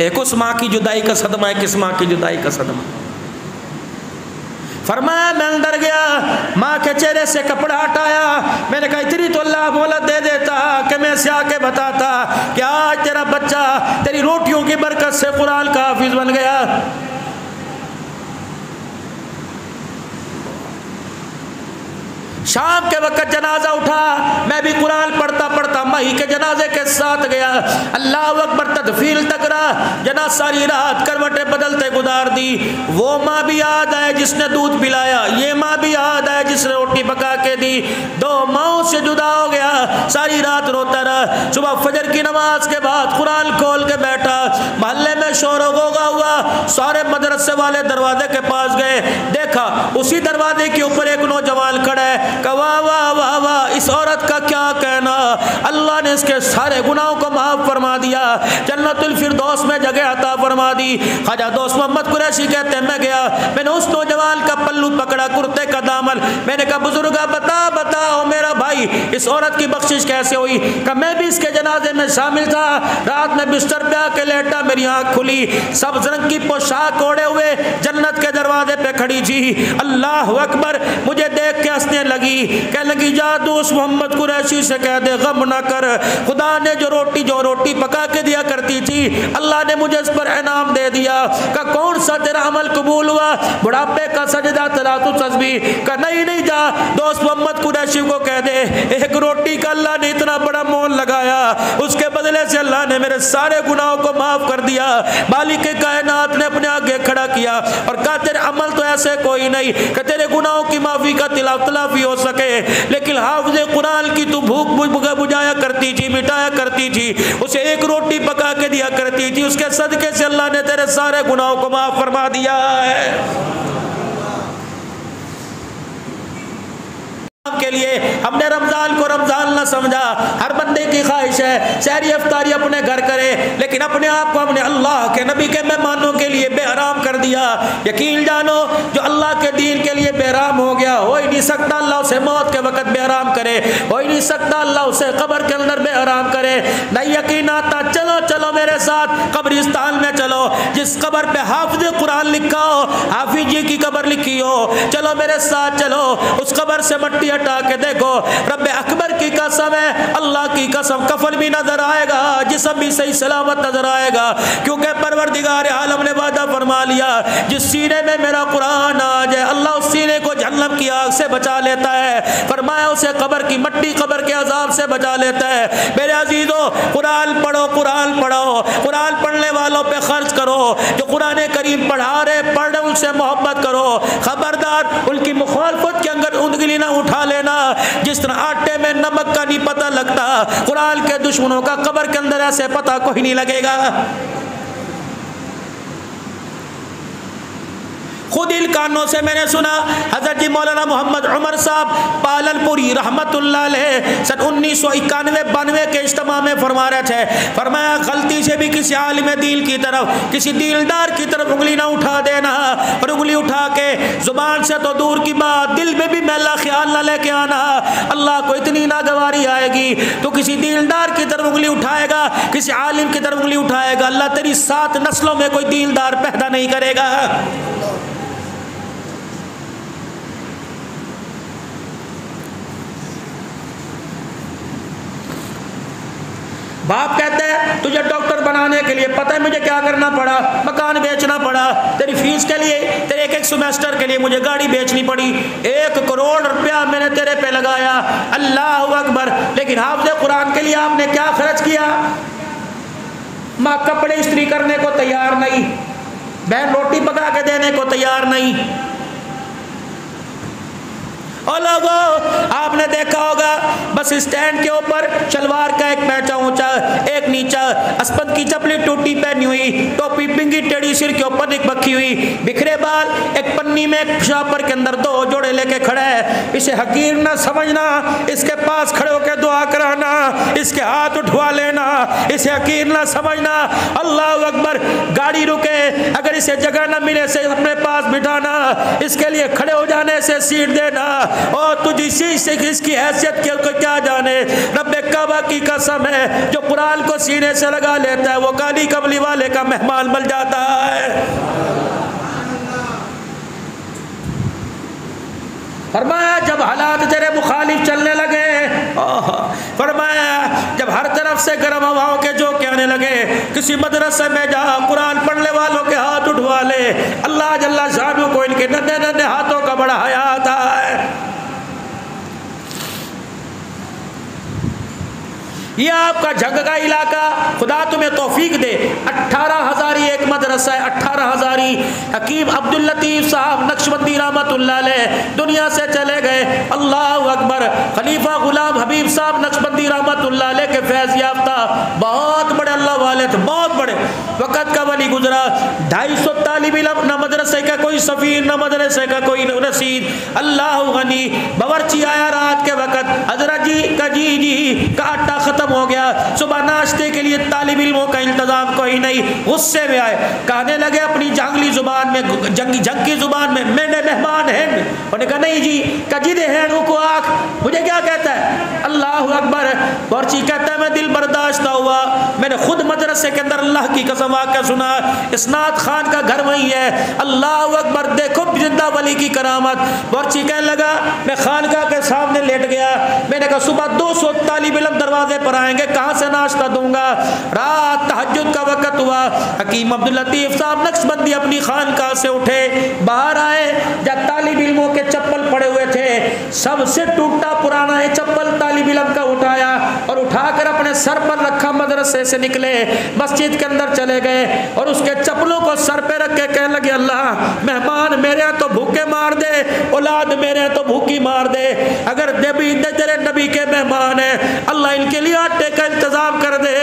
एक उस माँ की जुदाई का सदमा है, किस माँ की जुदाई का सदमा। फरमाया मैं अंदर गया, माँ के चेहरे से कपड़ा हटाया, मैंने कहा इतनी तो अल्लाह मोहलत दे देता कि मैं से आके बताता कि आज तेरा बच्चा तेरी रोटियों की बरकत से कुरान का हाफिज बन गया। शाम के वक्त जनाजा उठा, मैं भी कुरान पढ़ता पढ़ता माही के जनाजे के साथ गया। अल्लाह अकबर, तदफील तक रहा, जना सारी रात करवटें बदलते गुजार दी। वो माँ भी याद आए जिसने दूध पिलाया, ये माँ भी याद आए जिसने रोटी पका के दी। दो माओं से जुदा हो गया, सारी रात रोता रहा। सुबह फजर की नमाज के बाद कुरान खोल के बैठा, मोहल्ले में शोर गोगा हुआ, सारे मदरसे वाले दरवाजे के पास गए, देखा उसी दरवाजे के ऊपर एक नौजवान खड़ा है। वाह वाह वाह वाह, इस औरत का क्या कहना, अल्लाह ने इसके सारे गुनाहों को माफ फरमा दिया, जन्नतुल फिरदौस में जगह अता फरमा दी। ख्वाजा दोस्त मोहम्मद कुरैशी कहते हैं, मैं गया, मैंने उस नौजवान का पल्लू पकड़ा, कुर्ते का दामन, मैंने कहा बुजुर्गा बताओ मेरा भाई, इस औरत की बख्शिश कैसे हुई? कहा मैं भी इसके जनाजे में शामिल था, रात में बिस्तर पे आके लेटा, मेरी आंख खुली, सब्ज रंग की पोशाक ओढ़े हुए जन्नत के दरवाजे पे खड़ी थी। अल्लाह अकबर, मुझे देख के हंसने लगी, कह लगी जा दोस्त मोहम्मद कुरैशी से कह दे गम ना कर, खुदा ने जो रोटी पका के दिया करती थी, अल्लाह ने मुझे इस पर इनाम दे दिया। का कौन सा तेरा अमल कबूल हुआ? बुढ़ापे का सजदा, तलातु तस्बीह। का नहीं जा, दोस्त मोहम्मद कुरैशी को कह दे, एक रोटी का अल्लाह ने इतना बड़ा मोल लगाया, उसके बदले से अल्लाह ने मेरे सारे गुनाहों को माफ कर दिया। मालिक कायनात ने अपने आगे खड़ा किया और कहा तेरे अमल तो ऐसे कोई नहीं कि तेरे गुनाहों की माफी का तलाफी हो सके, लेकिन हाफिज़ कुरान की तू भूख बुझाया करती थी, मिटाया करती थी, उसे एक रोटी पका के दिया करती थी, उसके सदके से अल्लाह ने तेरे सारे गुनाहों को माफ फरमा दिया है। के लिए हमने रमजान को रमजान ना समझा। हर बंदे की ख्वाहिश है सहरी इफ्तारी अपने घर करे, लेकिन अपने आप को हमने अल्लाह के नबी के मेहमानों के लिए बेहराम कर दिया। यकीन जानो, जो अल्लाह के दीन के लिए बेहराम हो गया, हो ही नहीं सकता अल्लाह उसे मौत के वक्त बेहराम करे, हो ही नहीं सकता अल्लाह उसे कब्र के अंदर बेहराम करे। नहीं यकीन आता, चलो चलो मेरे साथ कब्रिस्तान में चलो, जिस कब्र पे हाफिज कुरान लिखा हो, हाफिज जी की कब्र लिखी हो, चलो मेरे साथ चलो, उस कब्र से मट्टी हटा के देखो, रब्बे अकबर की कसम है, अल्लाह की कसम, कफन भी नजर आएगा, जिस्म भी सही सलामत नजर आएगा, क्योंकि परवरदिगार आलम ने वादा फरमा लिया, जिस सीने में मेरा कुरान आ जाए, अल्लाह उस सीने को जहन्नम की आग से बचा लेता है। फरमाया उसे कब्र की मट्टी, कब्र के अजाब से बचा लेता है। मेरे अजीजों, कुरान पढ़ो, कुरान पढ़ो, कुरान पढ़ने वालों पे खर्च करो, जो कुरान करीम पढ़ा रहे पढ़ उनसे मोहब्बत करो, खबरदार उनकी मुखालफत के अंदर उंगली ना उठा लेना। जिस तरह आटे में नमक का नहीं पता लगता, कुरान के दुश्मनों का कब्र के अंदर ऐसे पता कोई नहीं लगेगा। खुद इन कानों से मैंने सुना, हजरत जी मौलाना मोहम्मद उमर साहब पालनपुरी रहमतुल्लाह अलैह सन 1991-92 के इज्तिमा में फरमा रहे थे, फरमाया गलती से भी किसी आलिम दीन की तरफ, किसी दीनदार की तरफ उंगली ना उठा देना, और उंगली उठा के जुबान से तो दूर की बात, दिल में भी मैला ख्याल ना लेके आना। अल्लाह को इतनी नागवारी आएगी, तो किसी दीनदार की तरफ उंगली उठाएगा, किसी आलिम की तरफ उंगली उठाएगा, अल्लाह तेरी 7 नस्लों में कोई दीनदार पैदा नहीं करेगा। बाप कहते हैं तुझे डॉक्टर बनाने के लिए पता है मुझे क्या करना पड़ा, मकान बेचना पड़ा, तेरी फीस के लिए, तेरे एक सेमेस्टर के लिए मुझे गाड़ी बेचनी पड़ी, 1 करोड़ रुपया मैंने तेरे पे लगाया, अल्लाह अकबर। लेकिन हाफिज़ कुरान के लिए आपने क्या खर्च किया? माँ कपड़े इस्त्री करने को तैयार नहीं, बहन रोटी पका के देने को तैयार नहीं। और लोगों, आपने देखा होगा बस स्टैंड के ऊपर शलवार का एक पैचा ऊंचा एक नीचा, अस्पत की चपली टूटी पहनी हुई, टोपी पिंगी टेढ़ी, सिर के ऊपर एक बखी हुई, बिखरे बाल, एक पन्नी में एक शापर के अंदर 2 जोड़े लेके खड़ा है। इसे हकीर ना समझना, इसके पास खड़े होकर दुआ कराना, इसके हाथ उठवा लेना, इसे हकीर ना समझना। अल्लाह अकबर। गाड़ी रुके, अगर इसे जगह ना मिले से अपने पास बिठाना, इसके लिए खड़े हो जाने से सीट देना। और तुझ इसी से इसकी हैसियत क्या जाने। रब्बे काबा की कसम है, जो कुरान को सीने से लगा लेता है वो काली कमली वाले का मेहमान बन जाता है। फरमाया जब हालात तेरे मुखालिफ चलने लगे, फरमाया जब हर तरफ से गर्म हवाओं के झोंके आने लगे, किसी मदरसे में जा, कुरान पढ़ने वालों के हाथ उठवा ले। अल्लाह जल्ला शानू को इनके नन्हे नन्हे हाथों का बड़ा हया आता है। ये आपका जंग का इलाका, खुदा तुम्हें तौफीक दे। 18,000 एक मदरसा है, 18,000। हकीम अब्दुल लतीफ साहब नक्शबंदी रहमतुल्लाह अलैह दुनिया से चले गए। अल्लाह अकबर। खलीफा गुलाम हबीब साहब नक्शबंदी रहमतुल्लाह अलैह के फैज़ याफ्ता बहुत बड़े अल्लाह वाले थे, बहुत बड़े। वक़्त का वली गुजरा। 250 तालिब इल्म, न मदरसे का कोई सफ़ीर, न मदरसे का कोई रसीद। अल्लाह गनी। बावर्ची आया रात के वक़्त, हजरत जी का आटा खत्म हो गया, सुबह नाश्ते के लिए तालिब इल्मों का इंतजाम कोई नहीं। गुस्से में आए, कहने लगे अपनी जंगली जुबान में, जंग की जुबान में, मेरे मेहमान हैं। उन्होंने कहा नहीं जी, कजीदे हैं को आँख, मुझे क्या कहता है? अल्लाह अकबर। बावर्ची कहता है मैं दिल बर्दाश्त हुआ, मैंने खुद मदरसे के अंदर अल्लाह की कसम आकर सुना, इस्नात खान का घर वही है। अल्लाह अकबर, देखो जिंदा वली की करामत। बावर्ची कहने लगा मैं खानका के सामने लेट गया, मैंने कहा सुबह 200 तालिब इल्म दरवाजे पर आएंगे, कहाँ से नाश्ता दूंगा? रात तहज्जुद का वक़्त हुआ। हकीम अब्दुल लतीफ साहब नक्शबंदी अपनी खानका से उठे, बाहर आए, जब तालिब इल्मों के चप्पल पड़े हुए थे, सबसे टूटा पुराना है चप्पल तालिब इल्म का उठाया और उठाकर अपने सर पर रखा, मदरसे से निकले, मस्जिद के अंदर चले गए और उसके चप्पलों को सर पे रख के कहने लगे अल्लाह मेहमान मेरे तो भूखे मार दे, औलाद मेरे तो भूखी मार दे। अगर तेरे नबी के मेहमान है, अल्लाह इनके लिए आटे का इंतजाम कर दे।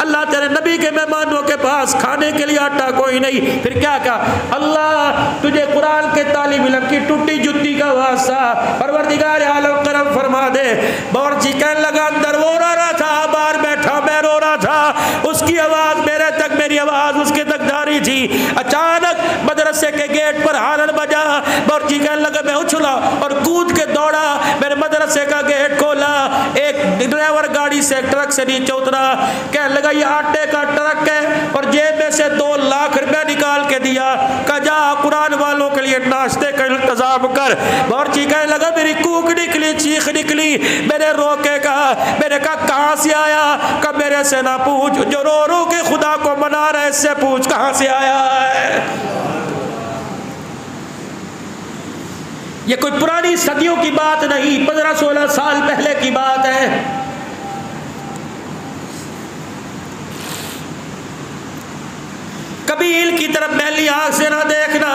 अल्लाह तेरे नबी के मेहमानों के पास खाने के लिए आटा कोई नहीं। फिर क्या कहा? अल्लाह तुझे कुरान के तालिब इल्म की टूटी जुत्ती का वास्ता, परवरदिगार आलम करम फरमा दे। बावर्ची कहने लगा अंदर वो रो रहा था, बाहर बैठा मैं रो रहा था, उसकी आवाज मेरे तक, मेरी आवाज उसके तक जा रही थी। अचानक मदरसे के गेट पर हारन बजा। बावर्ची कहने लगा मैं उछला और कूद के दौड़ा, मैंने मदरसे का गेट खोला, एक ड्राइवर गाड़ी से ट्रक से नीचे उतरा, कहने लगा ये आटे का ट्रक है, और जेब में से 2 लाख रुपया निकाल के दिया, कहा जा कुरान वालों के लिए नाश्ते का इंतजाम कर। बावर्ची कहने लगा मेरी कूक निकली, चीख निकली, मैंने रोके कहा, मैंने कहा कहाँ से आया? कहा मेरे से ना पूछ, जो रो रो के खुदा को मना रहा है इससे पूछ कहाँ से आया है। ये कोई पुरानी सदियों की बात नहीं, 15-16 साल पहले की बात है। कबील की तरफ मैली आंख से ना देखना।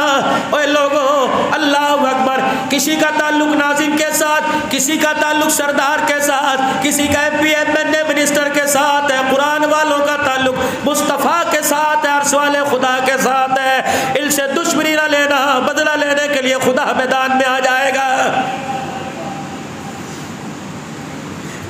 ओए लोगों, अल्लाह अकबर। किसी का ताल्लुक नाजिम के साथ, किसी का ताल्लुक सरदार के साथ, किसी का MP MNA मिनिस्टर के साथ है, कुरान वालों का ताल्लुक मुस्तफ़ा के साथ है, अर्श वाले खुदा के साथ है। इनसे दुश्मनी ना लेना, बदला लेने के लिए खुदा मैदान में आ जाएगा।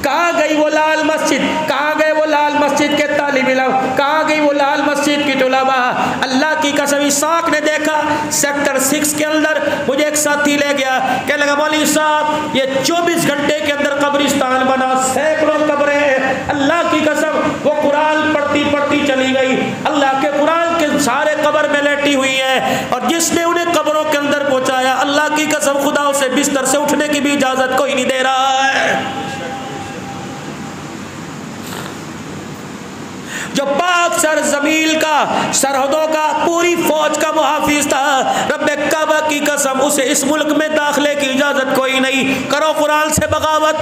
कहाँ गई वो लाल मस्जिद? कहाँ गए वो लाल मस्जिद के तालिब इल्म? कहाँ गई वो लाल मस्जिद की तुलबा? अल्लाह की कसम इसाक ने देखा सेक्टर 6 के अंदर, मुझे एक साथी ले गया, कहने लगा मौलवी साहब ये 24 घंटे के अंदर कब्रिस्तान बना, सैकड़ों कब्रें हैं। अल्लाह की कसम वो कुरान पढ़ती पढ़ती चली गई, अल्लाह के कुरान के सारे कब्र में लेटी हुई है, और जिसने उन्हें कब्रों के अंदर पहुंचाया, अल्लाह की कसम खुदा उसे बिस्तर से उठने की भी इजाजत कोई नहीं दे रहा है। जो पाक सर जमील का, सरहदों का, पूरी फौज का मुहाफिज था, रब्बे काबा की कसम उसे इस मुल्क में दाखिले की इजाजत कोई नहीं। करो कुरान से बगावत।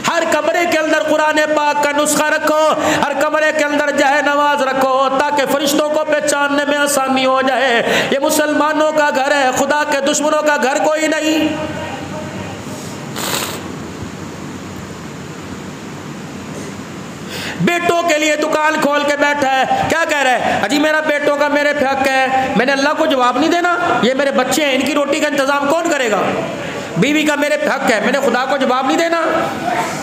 हर कमरे के अंदर कुरान पाक का नुस्खा रखो, हर कमरे के अंदर जहे नमाज रखो, ताकि फरिश्तों को पहचानने में आसानी हो जाए। ये मुसलमानों का घर है, खुदा के दुश्मनों का घर कोई नहीं। बेटों के लिए दुकान खोल के बैठा है, क्या कह रहा है? अजी मेरा बेटों का मेरे पे हक है, मैंने अल्लाह को जवाब नहीं देना, ये मेरे बच्चे हैं, इनकी रोटी का इंतजाम कौन करेगा? बीवी का मेरे पे हक है, मैंने खुदा को जवाब नहीं देना।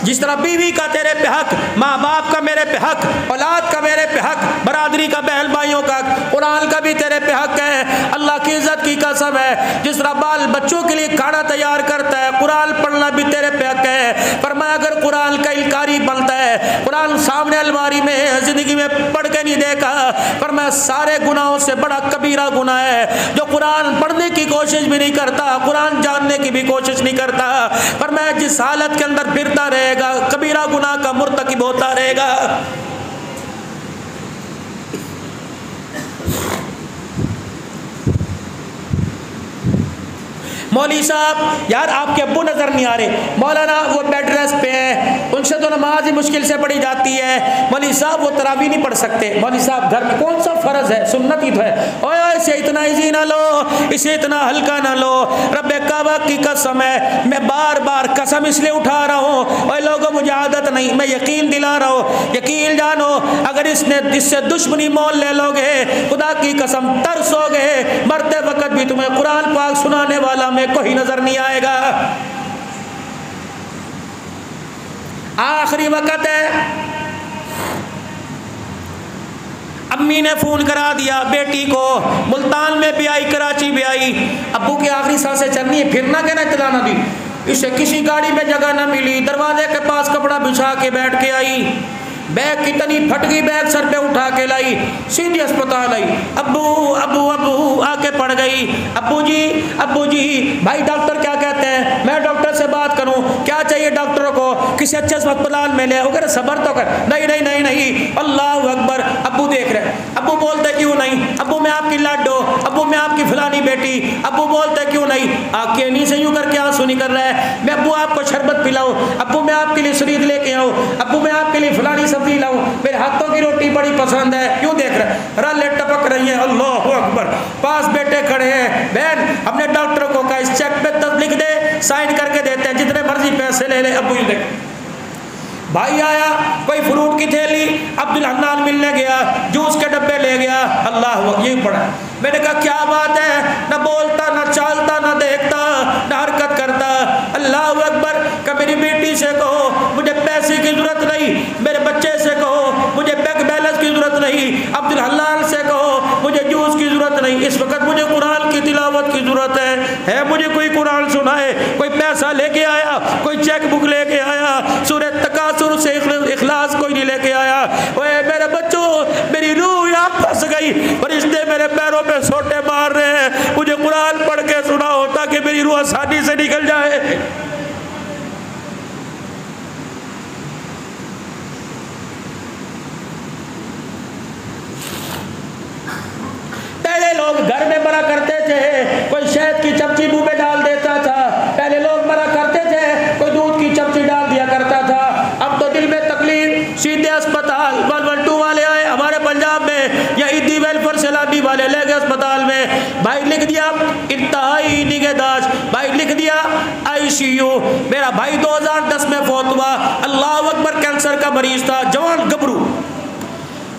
जिस तरह बीवी का तेरे पे हक, माँ बाप का मेरे पे हक, औलाद का मेरे पे हक, बरादरी का, बहन भाइयों का, कुरान का भी तेरे पे हक है। अल्लाह की इज्जत की कसम है, जिस तरह बाल बच्चों के लिए खाना तैयार करता है, कुरान पढ़ना भी तेरे पे हक है। फरमाया अगर कुरान का इल्कारी बनता है, कुरान सामने अलमारी में है, जिंदगी में पढ़ के नहीं देखा, फरमाया सारे गुनाहों से बड़ा कबीरा गुनाह है। जो कुरान पढ़ने की कोशिश भी नहीं करता, कुरान जानने की भी कोशिश नहीं करता, फरमाया जिस हालत के अंदर फिरता रहेगा, कबीरा गुनाह का मुर्तकिब होता रहेगा। मौलवी साहब यार आपके अब्बू नज़र नहीं आ रहे, मौलाना वो बेड रेस्ट पे है, उनसे तो नमाज ही मुश्किल से पढ़ी जाती है, मौलवी साहब वो तरावी नहीं पढ़ सकते। मौलवी साहब घर में कौन सा फ़र्ज है, सुन्नत ही तो है। ओए इसे इतना ईजी ना लो, इसे इतना हल्का ना लो। रब्बे काबा की कसम है, मैं बार बार कसम इसलिए उठा रहा हूँ, और लोगों मुझे आदत नहीं, मैं यकीन दिला रहा हूँ, यकीन जानो अगर इससे दुश्मनी मोल ले लोगे, खुदा की कसम तरसोगे, मरते वक्त भी तुम्हें कुरान पाक सुनाने वाला में कोई नजर नहीं आएगा। आखिरी वक्त है, अम्मी ने फोन करा दिया बेटी को, मुल्तान में भी आई, कराची भी आई, अब्बू की आखिरी सांसें चलनी है, फिर ना कहना इत्तला ना दी। इसे किसी गाड़ी में जगह ना मिली, दरवाजे के पास कपड़ा बिछा के बैठ के आई, बैग कितनी फट गई, बैग सर पे उठा के लाई, सीधी अस्पताल आई। अब्बू अब्बू अब्बू आके पड़ गई, अब्बू जी भाई डॉक्टर क्या कहते हैं, मैं डॉक्टर से बात करूं, क्या चाहिए डॉक्टरों को, किसी अच्छे अस्पताल में ले, वगैरह सबर तो कर। नहीं नहीं नहीं नहीं, अल्लाह अकबर। अब्बू देख रहे, अब्बू बोलते क्यों नहीं, अब्बू मैं आपकी लाडो, अब्बू मैं आपकी फलानी बेटी, अब्बू बोलते क्यों नहीं, आके नहीं से यूं करके आंसू निकल रहा है। मैं अब्बू आपको शरबत पिलाऊं, अब्बू मैं आपके लिए शरीद लेके आऊं, अब्बू मैं आपके लिए फलानी सब्जी लाऊं, मेरे हाथों की रोटी बड़ी पसंद है, क्यों देख रहे, रल्ले टपक रही है। अल्लाह अकबर। पास बेटे खड़े हैं, बहन हमने डॉक्टरों को कहा इस चेक पे तब लिख दे, साइन करके देते हैं, जितने मर्जी पैसे ले ले। अब्बू देख, भाई आया, कोई फ्रूट की थैली, अब्दुल हन्नान मिलने गया, जूस के डब्बे ले गया। अल्लाह, यही पड़ा। मैंने कहा क्या बात है, ना बोलता ना चालता ना देखता ना हरकत करता। अल्लाह अकबर। का मेरी बेटी से कहो मुझे पैसे की जरूरत नहीं, मेरे बच्चे से कहो मुझे बैंक बैलेंस की जरूरत नहीं, अब्दुल हलाल से कहो मुझे जूस की जरूरत नहीं, इस वक्त मुझे कुरान की तिलावत की जरूरत है मुझे कोई कुरान सुनाए, कोई पैसा लेके आया, कोई चेक बुक लेके आया, सूरह तकासुर से इखलास कोई नहीं लेके आया। ओए मेरे बच्चों, मेरी रूह यहाँ फंस गई, फरिश्ते मेरे पैरों पे सोटे मार रहे हैं, मुझे कुरान पढ़ के सुनाओ ताकि मेरी रूह आसानी से निकल जाए। पहले लोग घर में मरा करते थे, कोई शहद की चमची मुंह में डाल देता था, पहले लोग मरा करते थे, कोई दूध की चमची डाल दिया करता था। अब तो दिल में तकलीफ, सीधे अस्पताल, 112 वाले आए हमारे पंजाब में, या ईदी वेलफेयर सैलानी वाले ले गए अस्पताल में, भाई लिख दिया इंतहाई निगहदाश्त, भाई लिख दिया ICU। मेरा भाई 2010 में फौत हुआ, अल्लाह अकबर, कैंसर का मरीज था, जवान गबरू,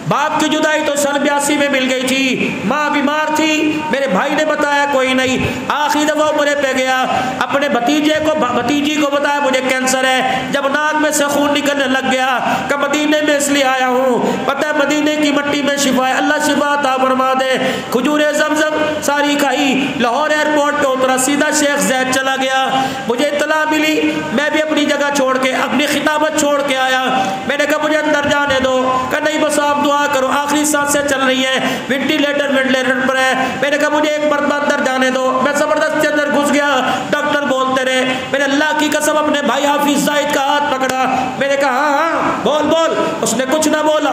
बाप की जुदाई तो सन 82 में मिल गई थी, माँ बीमार थी, मेरे भाई ने बताया कोई नहीं, आखिरी दफा उम्र पे गया, अपने भतीजी को बताया मुझे कैंसर है, जब नाक में से खून निकलने लग गया, कब मदीने में इसलिए आया हूँ, पता है मदीने की मिट्टी में शिफा है, अल्लाह शिफा अता फरमा दे। खजूरे ज़मज़म सारी खाई, लाहौर एयरपोर्ट पे उतरा, सीधा शेख ज़ैद चला गया। मुझे इत्तला मिली, मैं भी अपनी जगह छोड़ के, अपनी खिताबत छोड़ के आया, मैंने कहा मुझे अंदर जाने दो, कहा नहीं बस आप दुआ करो, आखिरी सांसें चल रही है, वेंटिलेटर पर है। मैंने कहा मुझे एक मरतबा अंदर जाने दो, मैं जबरदस्ती अंदर घुस गया, डॉक्टर बोलते रहे, मैंने अल्लाह की कसम अपने भाई हाफिज जाहिद का हाथ पकड़ा, मैंने कहा हाँ बोल बोल, उसने कुछ ना बोला,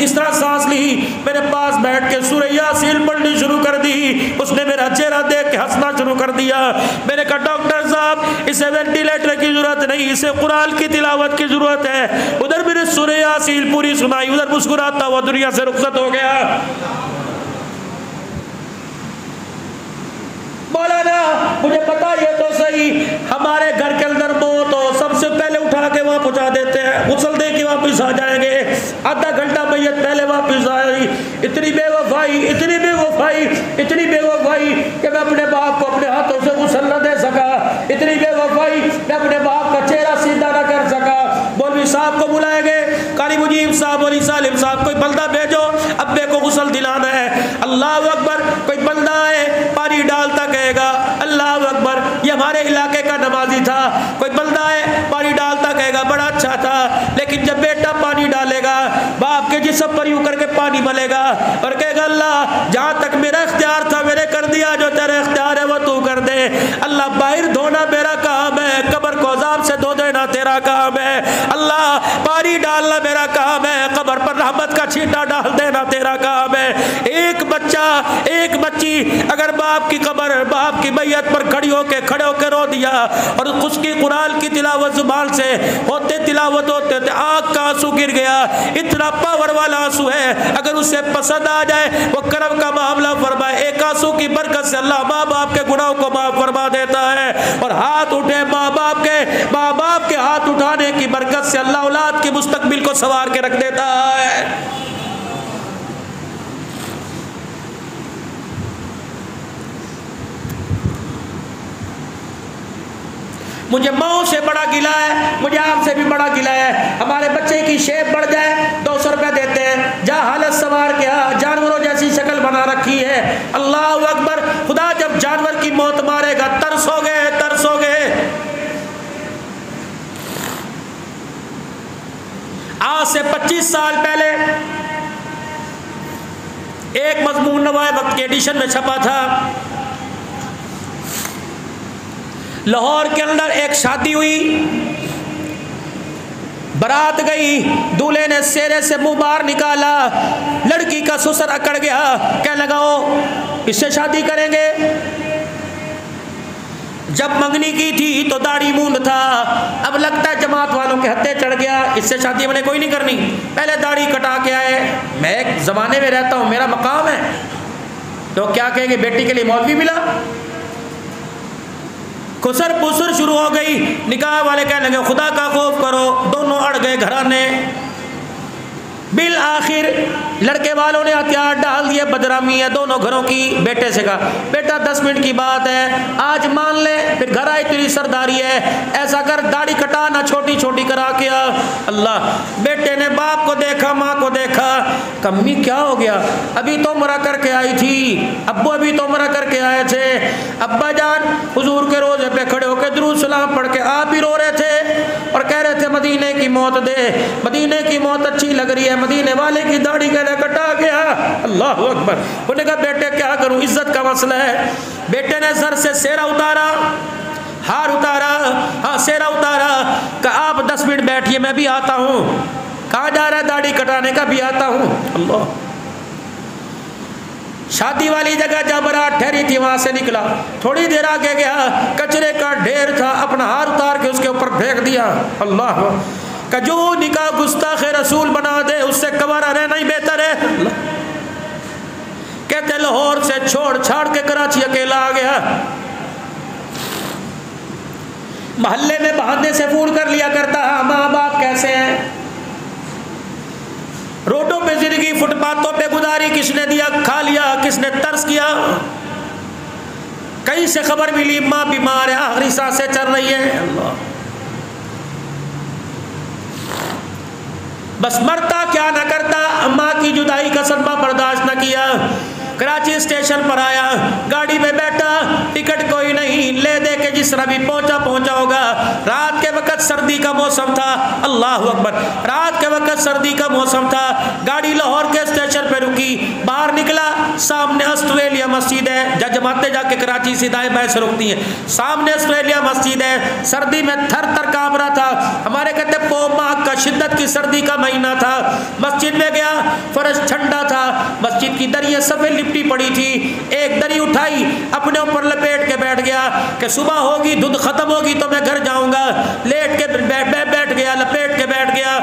इस तरह सांस ली, मेरे पास बैठ के सूरह यासीन पढ़नी शुरू कर दी, उसने मेरा चेहरा देख के हंसना शुरू कर दिया। मैंने कहा डॉक्टर साहब इसे वेंटिलेटर की जरूरत नहीं, इसे कुरान की तिलावत की जरूरत है। उधर मेरे सूरह यासीन पूरी सुनाई, उधर मुस्कुराता हुआ दुनिया से रुखसत हो गया। मौलाना मुझे बताइए तो सही, हमारे घर के अंदर मौत हो, सबसे पहले उठा के वहां पहुंचा देते हैं, गुस्ल दे के वापिस आ जाएंगे, आधा घंटा मैयत पहले वापिस आई। इतनी बेवफाई, इतनी बेवफाई, इतनी बेवफाई कि मैं अपने बाप को अपने हाथों से गुस्ल न दे सका, इतनी बेवफाई मैं अपने बाप का चेहरा सीधा न कर सका। मौलवी साहब को बुलाएंगे, कारी मुजीब साहब, मौलवी सालिम साहब, कोई बंदा भेजो, अब्बे को गुस्ल दिलाना है। अल्लाह अकबर, कोई बंदा है पानी डालता कहेगा अल्लाह अकबर, ये हमारे इलाके का नमाजी था, कोई बंदा है पानी डालता कहेगा बड़ा अच्छा था, लेकिन जब बेटा पानी डालेगा बाप के जिस्म पर यूं करके पानी मलेगा और कहेगा अल्लाह जहाँ तक मेरा इख्तियार था मैंने कर दिया, जो तेरा इख्तियार है वो तू कर दे। अल्लाह बाहर धोना मेरा काम है, कब्र को अज़ाब से धो देना तेरा काम है। अल्लाह पानी डालना मेरा काम है, कब्र पर रहमत का छींटा डाल देना तेरा काम है। एक बच्चा एक बच्ची अगर बाप की कब्र, बाप की मैयत पर खड़े होके रो दिया और उसकी कुरान की तिलावत जुबान से तिलावत होते आँख का आंसू गिर गया, इतना पावर वाला आंसू है, अगर उसे पसंद आ जाए वो करम का मामला फरमाए, एक आंसू की बरकत से अल्लाह माँ बाप के गुनाहों को माफ फरमा देता है। और हाथ उठे माँ बाप के हाथ उठाने की बरकत से अल्लाह औलाद की मुस्तकबिल को संवार के रख देता है। मुझे माओ से बड़ा गिला है, मुझे आपसे भी बड़ा गिला है। हमारे बच्चे की शेप बढ़ जाए 200 रुपया देते हैं, जा हालत सवार के जानवरों जैसी शक्ल बना रखी है। अल्लाह अकबर, खुदा जब जानवर की मौत मारेगा तरसोगे तरसोगे। आज से 25 साल पहले एक मजमून नवाए वक्त के एडिशन में छपा था, लाहौर के अंदर एक शादी हुई, बारात गई, दूल्हे ने सेरे से मुंह बाहर निकाला, लड़की का ससुर अकड़ गया, कहने लगा ओ इससे शादी करेंगे। जब मंगनी की थी तो दाढ़ी मूंद था, अब लगता है जमात वालों के हत्थे चढ़ गया, इससे शादी मैंने कोई नहीं करनी, पहले दाढ़ी कटा के आए। मैं एक जमाने में रहता हूँ, मेरा मकाम है, तो क्या कहेंगे बेटी के लिए मौलवी मिला। खुसर पुसर शुरू हो गई, निकाह वाले कहने लगे खुदा का खौफ करो, दोनों अड़ गए घराने। बिल आखिर लड़के वालों ने हथियार डाल दिए, बदरामी है दोनों घरों की। बेटे से कहा बेटा 10 मिनट की बात है, आज मान ले, फिर घर आई तेरी सरदारी है, ऐसा कर दाढ़ी कटाना छोटी छोटी करा के आ। अल्लाह, बेटे ने बाप को देखा, माँ को देखा, कम्मी क्या हो गया, अभी तो उम्रा करके आई थी, अब्बू अभी तो उम्रा करके आए थे, अब्बा जान हुजूर के रोजे पे खड़े होकर दुरूद सलाम पढ़ के आप ही रो रहे थे और कह रहे थे मदीने की मौत दे, मदीने की मौत अच्छी लग रही है, मदीने वाले की दाढ़ी कहने कटा गया। अल्लाह अकबर। उन्होंने कहा बेटे क्या करूं, इज्जत का मसला है। बेटे ने सर से सेरा उतारा, हार उतारा, हाँ सेरा उतारा, कहा आप 10 मिनट बैठिए मैं भी आता हूँ। कहाँ जा रहा है, दाढ़ी कटाने का, भी आता हूँ। अल्लाह। शादी वाली जगह जब बारात ठहरी थी वहां से निकला, थोड़ी देर आगे गया, कचरे का ढेर था, अपना हार उतार के उसके ऊपर फेंक दिया। अल्लाह। जो निकाह गुस्ताख रसूल बना दे उससे कवारा रहना ही बेहतर है। कहते लाहौर से छोड़ छाड़ के कराची अकेला आ गया, मोहल्ले में बहाने से फोन कर लिया करता है माँ बाप कैसे हैं। रोडों पे जिंदगी फुटपाथों पे गुजारी, किसने दिया खा लिया, किसने तर्स किया। कहीं से खबर मिली माँ बीमार है, आखिरी सांसें चल रही है। अल्लाह। बस मरता क्या ना करता, अम्मा की जुदाई का सदमा बर्दाश्त न किया, कराची स्टेशन पर आया, गाड़ी में बैठा, टिकट कोई नहीं, ले दे के जिस तरह भी पहुंचा होगा। रात के वक्त सर्दी का मौसम था। अल्लाह अकबर। रात के वक्त सर्दी का मौसम था, गाड़ी लाहौर के स्टेशन पे रुकी, बाहर निकला, सामने ऑस्ट्रेलिया मस्जिद है, जमाते जाके कराची से दाएं बाएं से रुकती है, सामने ऑस्ट्रेलिया मस्जिद है। सर्दी में थर थर कांप रहा था, हमारे कहते पो माह का शिद्दत की सर्दी का महीना था। मस्जिद में गया, फर्श ठंडा था, मस्जिद की दरिया सफेद लिपटी पड़ी थी, एक दरी उठाई, अपने ऊपर लपेट के बैठ गया कि सुबह होगी धुंध खत्म होगी तो मैं घर जाऊंगा। लेट के बैठ गया, लपेट के बैठ गया।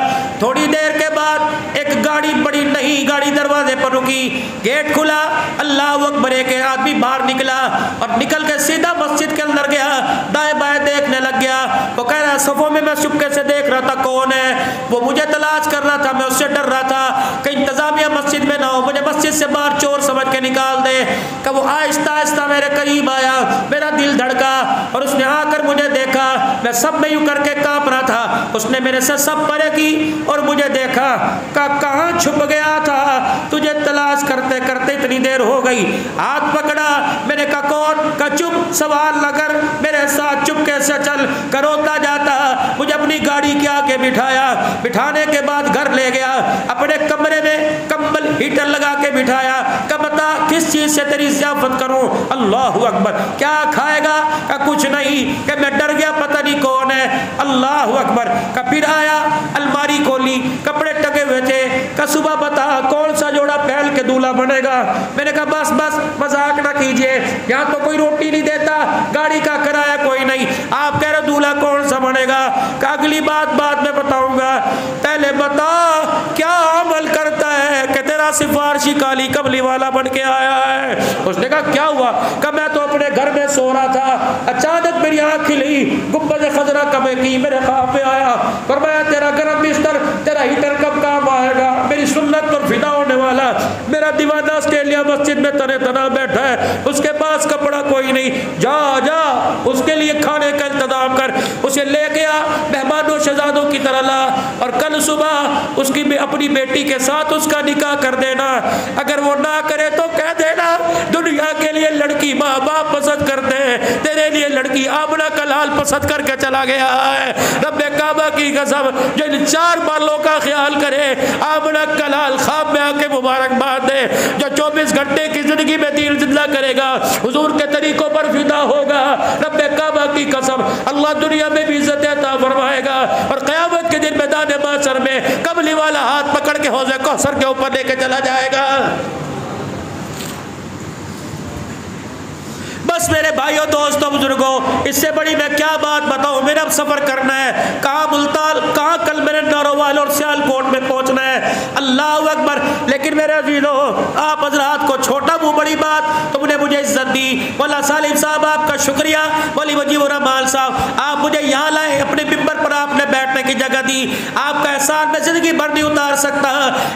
थोड़ी देर के बाद एक गाड़ी बड़ी नई गाड़ी दरवाजे पर रुकी, गेट खुला, अल्लाह अकबर, एक आदमी बाहर निकला और निकल के सीधा मस्जिद के अंदर गया, दाएं बाएं देखने लग गया। वो कह रहा सफों में मैं चुपके से देख रहा था कौन है, वो मुझे तलाश कर रहा था, मैं उससे डर रहा था कि इंतजामिया मस्जिद में ना हो, मुझे मस्जिद से बाहर चोर समझ के निकाल दे। कि वो आहिस्ता आहिस्ता मेरे करीब आया, मेरा दिल धड़का और उसने आकर मुझे देखा, मैं सब में यूं करके कांप रहा था। उसने मेरे से सब परे की और मुझे देखा, कहाँ छुप गया था, तुझे तलाश करते करते इतनी देर हो गई। हाथ पकड़ा, मैंने कहा कौन, का चुप, सवाल न कर, मेरे साथ चुपके से चल। करोता जाता, मुझे अपनी गाड़ी के आगे बिठाया, बिठाने के बाद घर ले गया, अपने कमरे में कंबल टेबल हीटर लगा के बिठाया, कहा बता किस चीज से तेरी ज़ियाफत करूं। अल्लाह अकबर, क्या खाएगा? कहा कुछ नहीं। कि मैं डर गया पता नहीं कौन है। अल्लाह अकबर। का फिर आया, अलमारी खोली, कपड़े टके हुए थे। का सुबह बता कौन सा जोड़ा पहल के दूल्हा बनेगा। मैंने कहा बस बस मजाक ना कीजिए, यहाँ तो कोई रोटी नहीं देता, गाड़ी का किराया कोई नहीं, आप कह रहे दूल्हा कौन सा बनेगा। का अगली बात बाद में बताऊंगा, पहले बता क्या अमल करता है कि तेरा सिफारशी काली कमली वाला बन के आया है। उसने कहा क्या हुआ? कि मैं तो अपने घर में सो रहा था, अचानक मेरी आंख खिली, गुंबद खजरा कमे की मेरे ख्वाब में आया, फरमाया तेरा गरम बिस्तर, तेरा हीटर कब काम आएगा। मेरी सुन्नत पर फिदा होने वाला मेरा दीवाना ऑस्ट्रेलिया मस्जिद में तने तना बैठा है, उसके पास कपड़ा कोई नहीं, जा जा उसके लिए खाने का इंतजाम कर, उसे लेके आ, मेहमानों शहजादों की तरह ला, और कल सुबह उसकी अपनी बेटी के साथ उसका निकाह कर देना। अगर वो ना करे तो कह देना दुनिया के लिए लड़की माँ बाप पसंद करते हैं, तेरे लिए लड़की आमना का लाल पसंद करके चला गया है। रब्बे काबा की कसम, जो इन 4 बालों का ख्याल करे, आमना का लाल ख्वाब में आके मुबारकबाद दे, जो 24 घंटे की जिंदगी में दीन जिंदा करेगा, हुजूर के तरीकों पर फिदा होगा, रब्बे काबा की कसम अल्लाह दुनिया में भी इज्जत अता फरमाएगा, और क़यामत के दिन मैदान महशर में कमली वाला हाथ पकड़ के हौज़े कौसर के ऊपर लेके चला जाएगा। बस मेरे भाइयों दोस्तों बुजुर्गों, इससे बड़ी मैं क्या बात बताऊं। मेरा अब सफर करना है, कहाँ मुल्तान, कहाँ कल मेरे नारोवाल और सियालकोट में पहुंचना है। अल्लाह अकबर। लेकिन मेरे अजीजों, आप हजरात को छोटा मुंह बड़ी बात, तुमने मुझे इज्जत दी। मौला सालिम साहब आपका शुक्रिया, मौली मुजीबुर रहमान साहब आप मुझे यहाँ लाए, अपने मिंबर पर आपने बैठने की जगह दी, आपका एहसान मैं जिंदगी भर नहीं उतार सकता।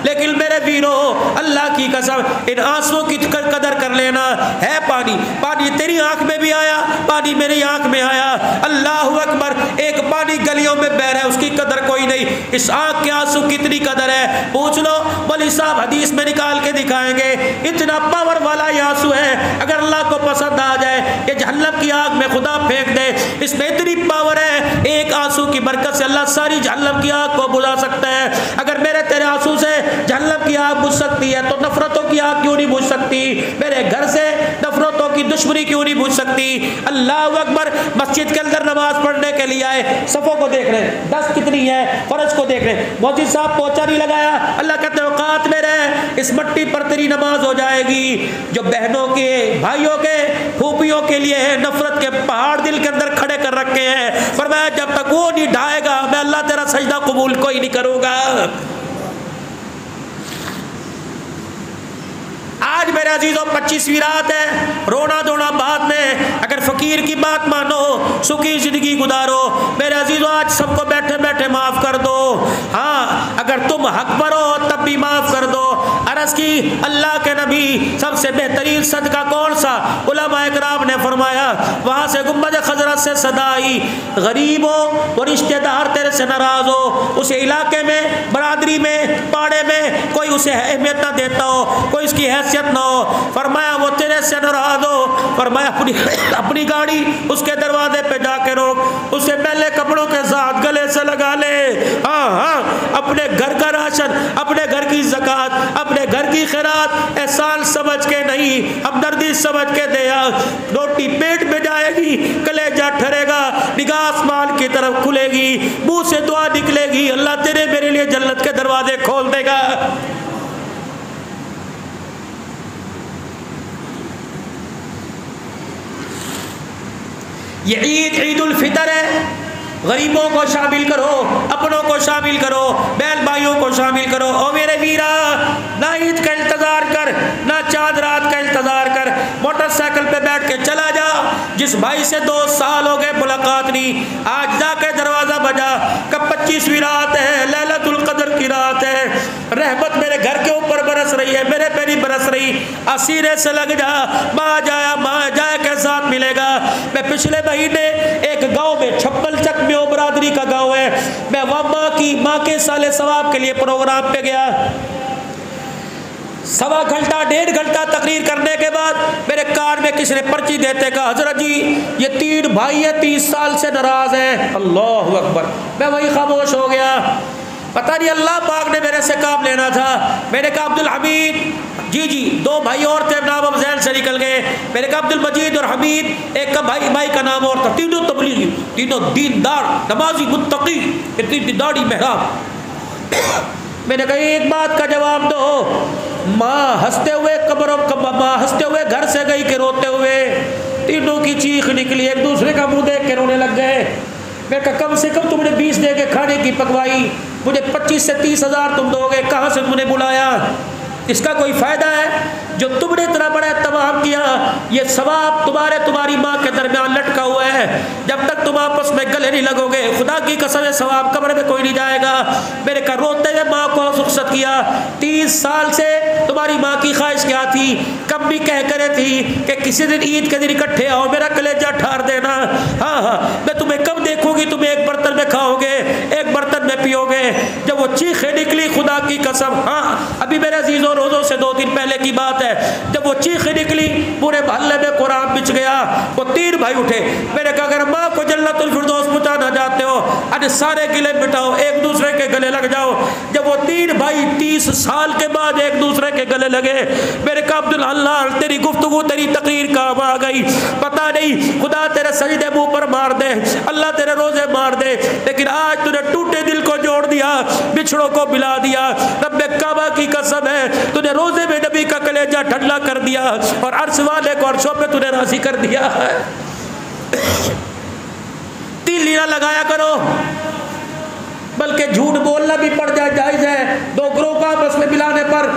लेकिन मेरे वीरों, अल्लाह की कसम इन आंसुओं की कदर कर लेना है। पानी पानी तेरी आंख में भी आया, पानी मेरी आंख में आया। अल्लाह अकबर। एक पानी गलियों में बह रहा है, उसकी कदर कोई नहीं, इस आंख के आंसू कितनी कदर है पूछ लो। मौलवी साहब हदीस में निकाल के दिखाएंगे, इतना पावर वाला ये आंसू है, अगर अल्लाह को पसंद आ जाए कि जहन्नम की आग में खुदा फेंक दे, इसमें इतनी पावर है, एक आंसू की बरकत से अल्लाह सारी जहन्नम की आग को बुला सकता है। अगर मेरे तेरे आंसू से जहन्नम की आग बुझ सकती है तो नफरतों की आग क्यों नहीं बुझ सकती? मेरे घर से नफरतों की दुश्मनी क्यों नहीं बुझ सकती? अल्लाह अकबर। मस्जिद के अंदर नमाज पढ़ने के लिए आए, सफों को देख रहे, 10 कितनी है, फर्ज को देख रहे, मौलवी साहब पोछा नहीं लगाया, अल्लाह कहते औकात में रह, इस मट्टी पर तेरी नमाज हो जाएगी। जो बहनों के, भाइयों के, फूफियों के लिए नफरत के पहाड़ दिल के अंदर खड़े कर रखे हैं, फरमाया जब तक वो नहीं ढाएगा मैं अल्लाह तेरा सजदा कबूल कोई नहीं करूंगा। आज मेरे अजीजों 25वीं रात है, रोना धोना बाद में, अगर फकीर की बात मानो, सुखी जिंदगी गुजारो। मेरे अजीजों आज सबको बैठे बैठे माफ कर दो। हाँ, अगर तुम हक पर हो तब भी माफ कर दो। अर्ज़ की अल्लाह के नबी सबसे बेहतरीन सदका कौन सा? उलमा इकराम ने फरमाया, वहाँ से गुंबद खजरत से सदा आई, गरीब हो और रिश्तेदार तेरे से नाराज हो, उस इलाके में, बरादरी में, पाड़े में कोई उसे अहमियत ना देता हो, कोई उसकी हैसियत ना हो, फरमाया वो तेरे से नाराज हो, फरमाया अपनी गाड़ी उसके दरवाजे पे जाके रोक, उसे पहले कपड़ों के साथ गले से लगा ले। हाँ हाँ, अपने घर का राशन, अपने घर की ज़कात, अपने घर की खैरात एहसान समझ के नहीं, हमदर्दी समझ के दे। रोटी पेट में जाएगी, कलेजा ठरेगा, निगाह आसमान की तरफ खुलेगी, मुंह से दुआ निकलेगी, अल्लाह तेरे मेरे लिए जन्नत के दरवाजे खोल देगा। ये ईद उल फितर है, गरीबों को शामिल करो, अपनों को शामिल करो, बहन भाइयों को शामिल करो। ओ मेरे वीरा, ना ईद का इंतजार कर, ना चांद रात का इंतजार कर, मोटरसाइकिल पे बैठ के चला जा। जिस भाई से 2 साल हो गए मुलाकात नहीं, आज जाके दरवाजा बजा, कब 25वीं रात है, लैलतुल कदर की रात है, रहमत मेरे घर के ऊपर बरस रही है, मेरे पे नहीं बरस रही, असीरे से लग जा, माँ जाए के साथ मिलेगा। मैं पिछले महीने एक गाँव में, छप्पल चक में, बरादरी का गाँव है, मैं वहाँ माँ के साले सवाब के लिए प्रोग्राम पे गया। 1.25 घंटा 1.5 घंटा तकरीर करने के बाद मेरे कार में किसी ने पर्ची देते कहा, हजरत जी ये 3 भाई है 30 साल से नाराज हैं। अल्लाह अकबर। मैं वही खामोश हो गया। पता नहीं अल्लाह पाक ने मेरे से काम लेना था। मैंने कहा अब्दुल हमीद, जी जी, दो भाई और थे, नाम अब जहन से निकल गए। मैंने कहा अब्दुल मजीद और हमीद, एक का भाई का नाम और था। तीनों तबलीगी, तीनों दीनदार, नमाजी, मुत्तकी, इतनी दाढ़ी मेहराब। मैंने कहा एक बात का जवाब दो। माँ हंसते हुए माँ हंसते हुए घर से गई के रोते हुए। तीनों की चीख निकली, एक दूसरे का मुंह देख के रोने लग गए। मैं कहा कम से कम तुमने 20 दे के खाने की पकवाई, मुझे 25 से 30 हज़ार तुम दोगे, कहाँ से तुमने बुलाया? इसका कोई फ़ायदा है? जो तुमने इतना बड़ा तमाम किया, ये सवाब तुम्हारी माँ के दरमियान लटका हुआ है। जब तक तुम आपस में गले नहीं लगोगे, खुदा की कसम है सवाब कब्र में कोई नहीं जाएगा। मेरे का रोते हुए माँ को रुखसत किया। 30 साल से तुम्हारी माँ की ख्वाहिश क्या थी? कब भी कह करे थी कि किसी दिन ईद के दिन इकट्ठे आओ, मेरा कलेजा ठार देना। हाँ हाँ, मैं तुम्हें कब देखूंगी, तुम्हें एक बर्तन में खाओगे, एक बर्तन में पियोगे। जब वो चीखें निकली, खुदा की कसम, हाँ अभी मेरे अजीजों रोज़ों से 2 दिन पहले की बात है, जब वो चीखें निकली पूरे मोहल्ले में कुरान बिछ गया। वो 3 भाई उठे। मैंने कहा अगर माँ को जन्नतुल फिरदौस पहुंचाना चाहते हो, अरे सारे गिले मिटाओ, एक दूसरे के गले लग जाओ। जब वो 3 भाई 30 साल के बाद एक दूसरे के गले लगे, मेरे कहा अब्दुल अल्लाह तेरी गुफ्तगू, तेरी तकरीर काम आ गई। पता नहीं खुदा तेरे सजदे मुंह पर मार दे, अल्लाह तेरे रोजे मार दे, लेकिन आज तूने टूटे दिल को जोड़ दिया, बिछड़ों को मिला दिया। रब्बे काबा की कसम है, तूने रोजे में नबी का कलेजा ठंडा कर दिया और अर्श वाले को अर्शों पे तूने राजी कर दिया है। तिल लीना लगाया करो, बल्कि झूठ बोलना भी पड़ जाए जायज है 2 ग्रोह का आपस में मिलाने पर।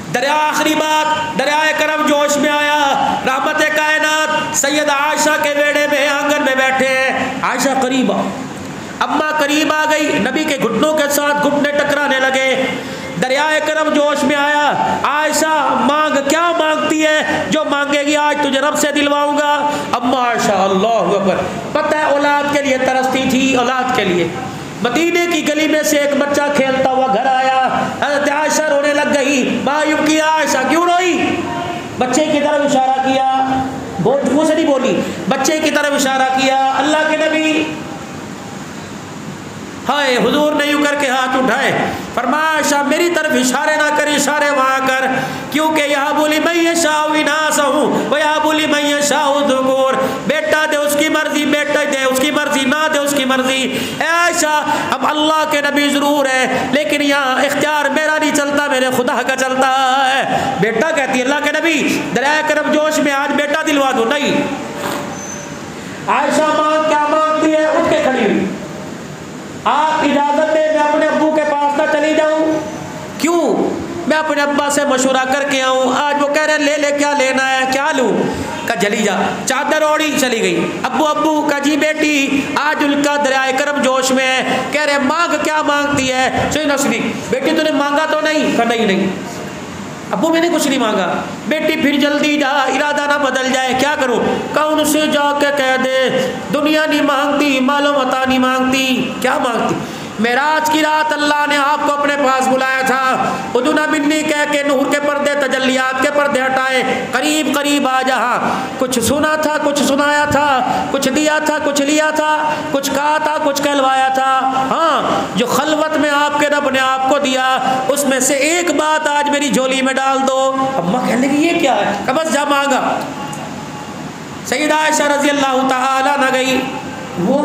दरिया, आखिरी बात, दरियाए करम जोश में आया। रहमत कायनात सैयद आयशा के बेड़े में आंगन में बैठे हैं। आयशा करीब आ, अम्मा करीब आ गई, नबी के घुटनों के साथ घुटने टकराने लगे। दरियाए करम जोश में आया। आयशा मांग, क्या मांगती है? जो मांगेगी आज तुझे रब से दिलवाऊंगा। अम्मा आयशा, अल्लाह अकबर, पता है औलाद के लिए तरसती थी, औलाद के लिए। मदीने की गली में से एक बच्चा खेलता हुआ घर आया। हज़रत आयशा रोने लग गई। मायूब की आयशा, क्यों रोई? बच्चे की तरफ इशारा किया, मुँह से नहीं बोली, बच्चे की तरफ इशारा किया। अल्लाह के नबी हाय हुजूर ने यूं करके हाथ उठाए, फरमाया आयशा मेरी तरफ इशारे ना कर, इशारे वहाँ कर, क्योंकि यहाँ बोली मैं ये शाह विनाश हूँ, वह यहाँ बोली मैं ये शाह दुगोर। बेटा दे उसकी मर्जी, बेटा दे उसकी मर्जी, ना दे उसकी मर्जी। आयशा अब अल्लाह के नबी ज़रूर है, लेकिन यहाँ इख्तियार मेरा नहीं चलता, मेरे खुदा का चलता है। बेटा कहती है अल्लाह के नबी, दरिया करम जोश में आज बेटा दिलवा दो। नहीं, आयशा मांग क्या मांगती है? उठ के खड़ी हुई। आप इजाजत दे मैं अपने अब्बू के पास ना चली जाऊं? क्यों? मैं अपने अब्बा से मशवरा करके आऊं। आज वो कह रहे ले ले, क्या लेना है? क्या लूं? का जली जा, चादर ओढ़ी चली गई। अब्बू अब्बू का जी बेटी आज उनका दरियाए करम जोश में है। कह रहे मांग, क्या मांगती है? सही नस्ली बेटी तूने मांगा तो नहीं? का नहीं नहीं अब्बू मैंने कुछ नहीं मांगा। बेटी फिर जल्दी जा, इरादा ना बदल जाए, क्या करूं? कौन से जाके कह दे दुनिया नहीं मांगती, मालो मता नहीं मांगती। क्या मांगती? मेराज की रात अल्लाह ने आपको अपने पास बुलाया था। उदुना बिन्नी कह के नूर के पर्दे, तजल्लियात के पर्दे हटाए, करीब करीब आ जहाँ कुछ सुना था, कुछ सुनाया था, कुछ दिया था, कुछ लिया था, कुछ कहा था, कुछ कहलवाया था। हाँ, जो खलवत में आपके रब ने आपको दिया, उसमें से एक बात आज मेरी झोली में डाल दो। अम्मा कहने लगी ये क्या है? बस जा मांगा। सैयदा आयशा रज़ी अल्लाह तआला न गई। वो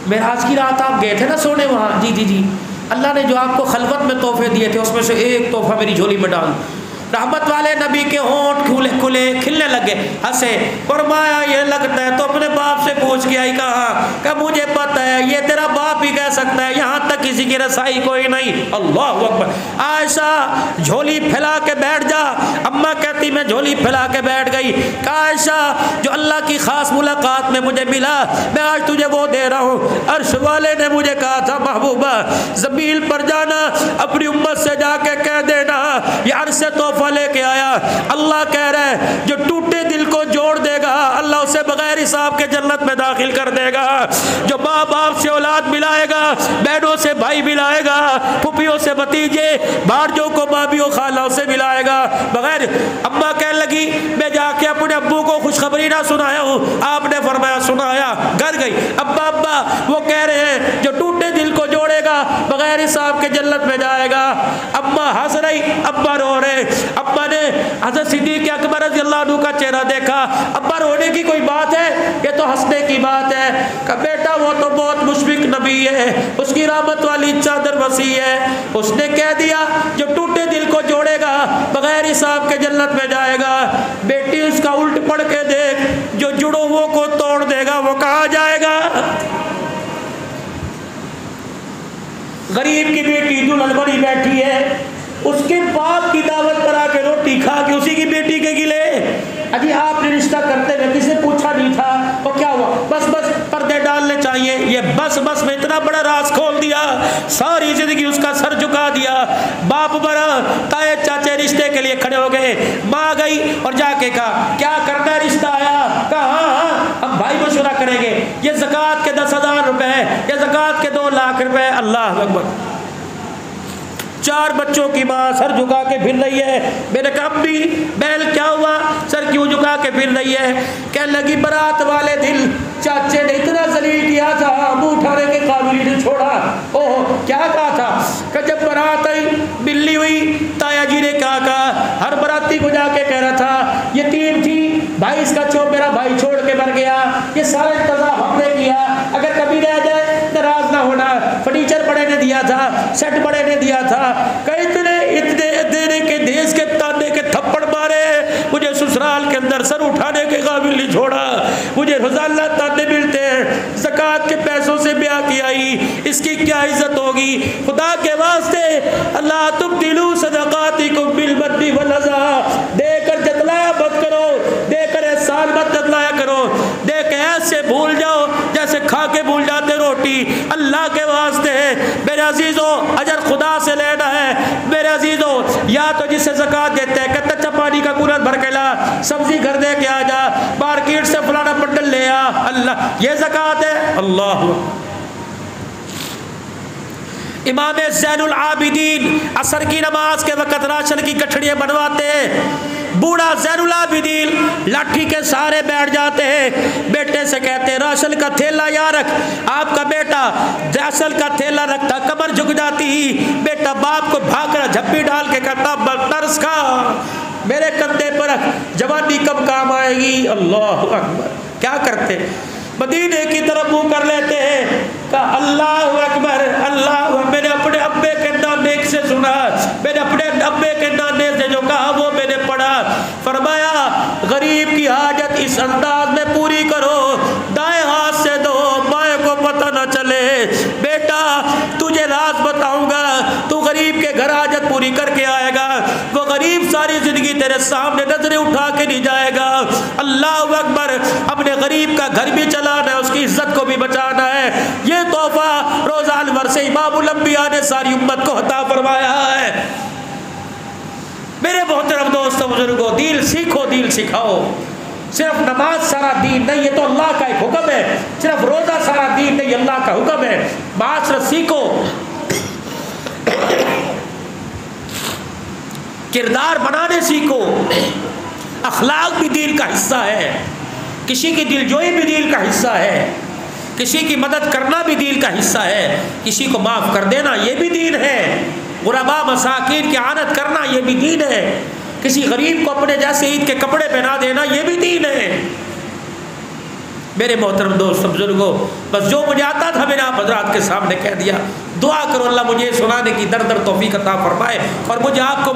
मेराज की रात आप गए थे ना सोने वहाँ? जी जी जी। अल्लाह ने जो आपको खलवत में तोहफे दिए थे उसमें से एक तोहफा मेरी झोली में डाल। रहमत वाले नबी के होंठ खुले खुले खिलने लगे, हंसे। फरमाया ये लगता है तो अपने बाप से पूछ के आई। कहा कि मुझे पता है ये तेरा बाप ही कह सकता है, यहाँ तक किसी की रसाई कोई नहीं। अल्लाह अकबर। आयशा झोली फैला के बैठ जा। अम्मा कहती मैं झोली फैला के बैठ गई। कहा आयशा जो अल्लाह की खास मुलाकात में मुझे मिला, मैं आज तुझे वो दे रहा हूँ। अर्श वाले ने मुझे कहा था महबूबा ज़मील पर जाना, अपनी उम्मत से जाके कह देना ये अर्श से तोहफा लेके आया। अल्लाह कह रहा है जो टूटे दिल को जोड़ देगा, अल्लाह उसे बगैर हिसाब के जन्नत में दाखिल कर देगा। जो माँ बाप से औलाद मिलाएगा, बहनों से भाई मिलाएगा, फुफियों से भतीजे, भांजों को भाभियों खालाओं से मिलाएगा। बगैर अम्मा कहने लगी मैं जाके अपने अब्बू को खुशखबरी ना सुनाया हूँ, आपने फरमाया सुनाया, घर गई। अब्बा अब्बा वो कह रहे हैं जो टूटे दिल को जोड़ेगा बगैर हिसाब के जन्नत में जाएगा। अम्मा हंस रही, अब्बा रो रहे। अब्बा ने हज़रत सिद्दीक़ अकबर रज़ियल्लाहु अन्हु का चेहरा देखा। अब्बा रोने की कोई बात है, ये तो हंसने की बात है। कहा बेटा वो तो बहुत मुशफिक नबी है, उसकी रहमत वाली चादर वसी है। उसने कह दिया जो टूटे दिल को जोड़ेगा बगैर हिसाब के जन्नत में जाएगा। बेटी उसका उल्ट पढ़ के देख, जो जुड़ो वो को तोड़ देगा वो कहाँ जाएगा। गरीब की बेटी दुल्हन बनी बैठी है, उसके बाप की दावत पर आके रोटी खा के उसी की बेटी के गिले। अजी आपने रिश्ता करते हुए किसी पूछा नहीं था, तो क्या हुआ, बस बस पर्दे डालने चाहिए। ये बस बस में इतना बड़ा राज खोल दिया, सारी जिंदगी उसका सर झुका दिया। बाप बड़ा, ताए चाचे रिश्ते के लिए खड़े हो गए। माँ गई और जाके कहा क्या करना है, रिश्ता आया। कहा हाँ अब भाई मशवरा करेंगे। ये ज़कात के 10,000 रुपए, ये ज़कात के 2 लाख रुपए। अल्लाह अकबर। 4 बच्चों की माँ सर झुका के फिर रही है। मैंने कहा अम्मी बैल क्या हुआ, सर क्यों झुका के फिर रही है। कहने लगी बारात वाले दिन चाचे ने इतना जलील किया था, मुंह उठाने के काबिल नहीं छोड़ा। ओह क्या कहा था कि जब बारात आई बिल्ली हुई, ताया जी ने कहा हर बाराती को जाके कह रहा था यतीम थी, भाई इसका मेरा भाई छोड़ के मर गया, ये सारा इंतजाम हमने किया, अगर कभी रह जाए नाराज ना होना। फर्नीचर बड़े ने दिया था, सेट बड़े ने दिया था। कई इतने देने के देश के ताने के थप्पड़ मारे, मुझे ससुराल के अंदर सर उठाने के काबिल नहीं छोड़ा। मुझे रोजाना ताने मिलते हैं, ज़कात के पैसों से ब्याह की आई, इसकी क्या इज्जत होगी। खुदा के वास्ते अल्लाह तुम दिलू सदक़ातिकुम बिल मन्नि वल अज़ा, देकर जतलाया मत करो, देकर एहसान मत जतलाया करो, देकर ऐसे भूल जाओ जैसे खा के भूल जाते रोटी। अल्लाह के वास्ते मेरे अजीजों अजर खुदा से लेना है। मेरे अजीजों या तो जिसे ज़कात देते हैं कहते अच्छा पानी का कूलर भर के ला, सब्जी घर दे के आ जा, मार्केट से फलाना बंडल ले आ, अल्लाह ये ज़कात है। अल्लाह इमाम ज़ैनुल आबिदीन असर की नमाज के वक़्त राशन की गठड़ियाँ बनवाते हैं। बूढ़ा ज़ैनुल आबिदीन लाठी के सहारे बैठ जाते हैं, बेटे से कहते हैं राशन का थैला यहाँ रख। आपका बेटा राशन का थैला रखता, कमर झुक जाती, बेटा बाप को भाग कर झप्पी डाल के कहता तरस खा, मेरे कंधे पर रख, जवानी कब काम आएगी। अल्लाह अकबर। क्या करते, मदीने की तरफ मुंह कर लेते हैं, कहा अल्लाह अकबर अल्लाह। मैंने अपने अब्बे के नाने से सुना, मैंने अपने अब्बे के नाने से जो कहा वो मैंने पढ़ा। फरमाया गरीब की हाजत इस अंदाज में पूरी करो, दाएं हाथ से दो, बाएं को पता न चले। बेटा तुझे राज बताऊंगा, तू गरीब के घर हाजत पूरी करके आएगा, वो गरीब सारी जिंदगी तेरे सामने नजरें उठा के नहीं जाएगा। अल्लाह अकबर। अपने गरीब का घर भी चलाना है, उसकी इज्जत को भी बचाना है। ये तोहफा रोज़ा अनवर से इमामुल अंबिया ने सारी उम्मत को अता फरमाया है। मेरे मोहतरम दोस्तों बुजुर्गों, दिल सीखो, दिल सिखाओ। सिर्फ नमाज सारा दीन नहीं, ये तो अल्लाह का एक हुक्म है। सिर्फ रोज़ा सारा दीन नहीं, अल्लाह का हुक्म है। माशरा सीखो, किरदार बनाने सीखो। अखलाक भी दीन का हिस्सा है, किसी की दिलजोई भी दीन का हिस्सा है, किसी की मदद करना भी दीन का हिस्सा है, किसी को माफ़ कर देना ये भी दीन है, गुरबा मसाकिन की आनत करना ये भी दीन है, किसी गरीब को अपने जैसे ईद के कपड़े पहना देना ये भी दीन है। मेरे मोहतरम दोस्त बुजुर्गों, बस जो मुझे आता था मैंने आप हज़रात के सामने कह दिया। दुआ करो अल्लाह मुझे सुनाने की दर दर तौफीक अता फरमाए और मुझे आपको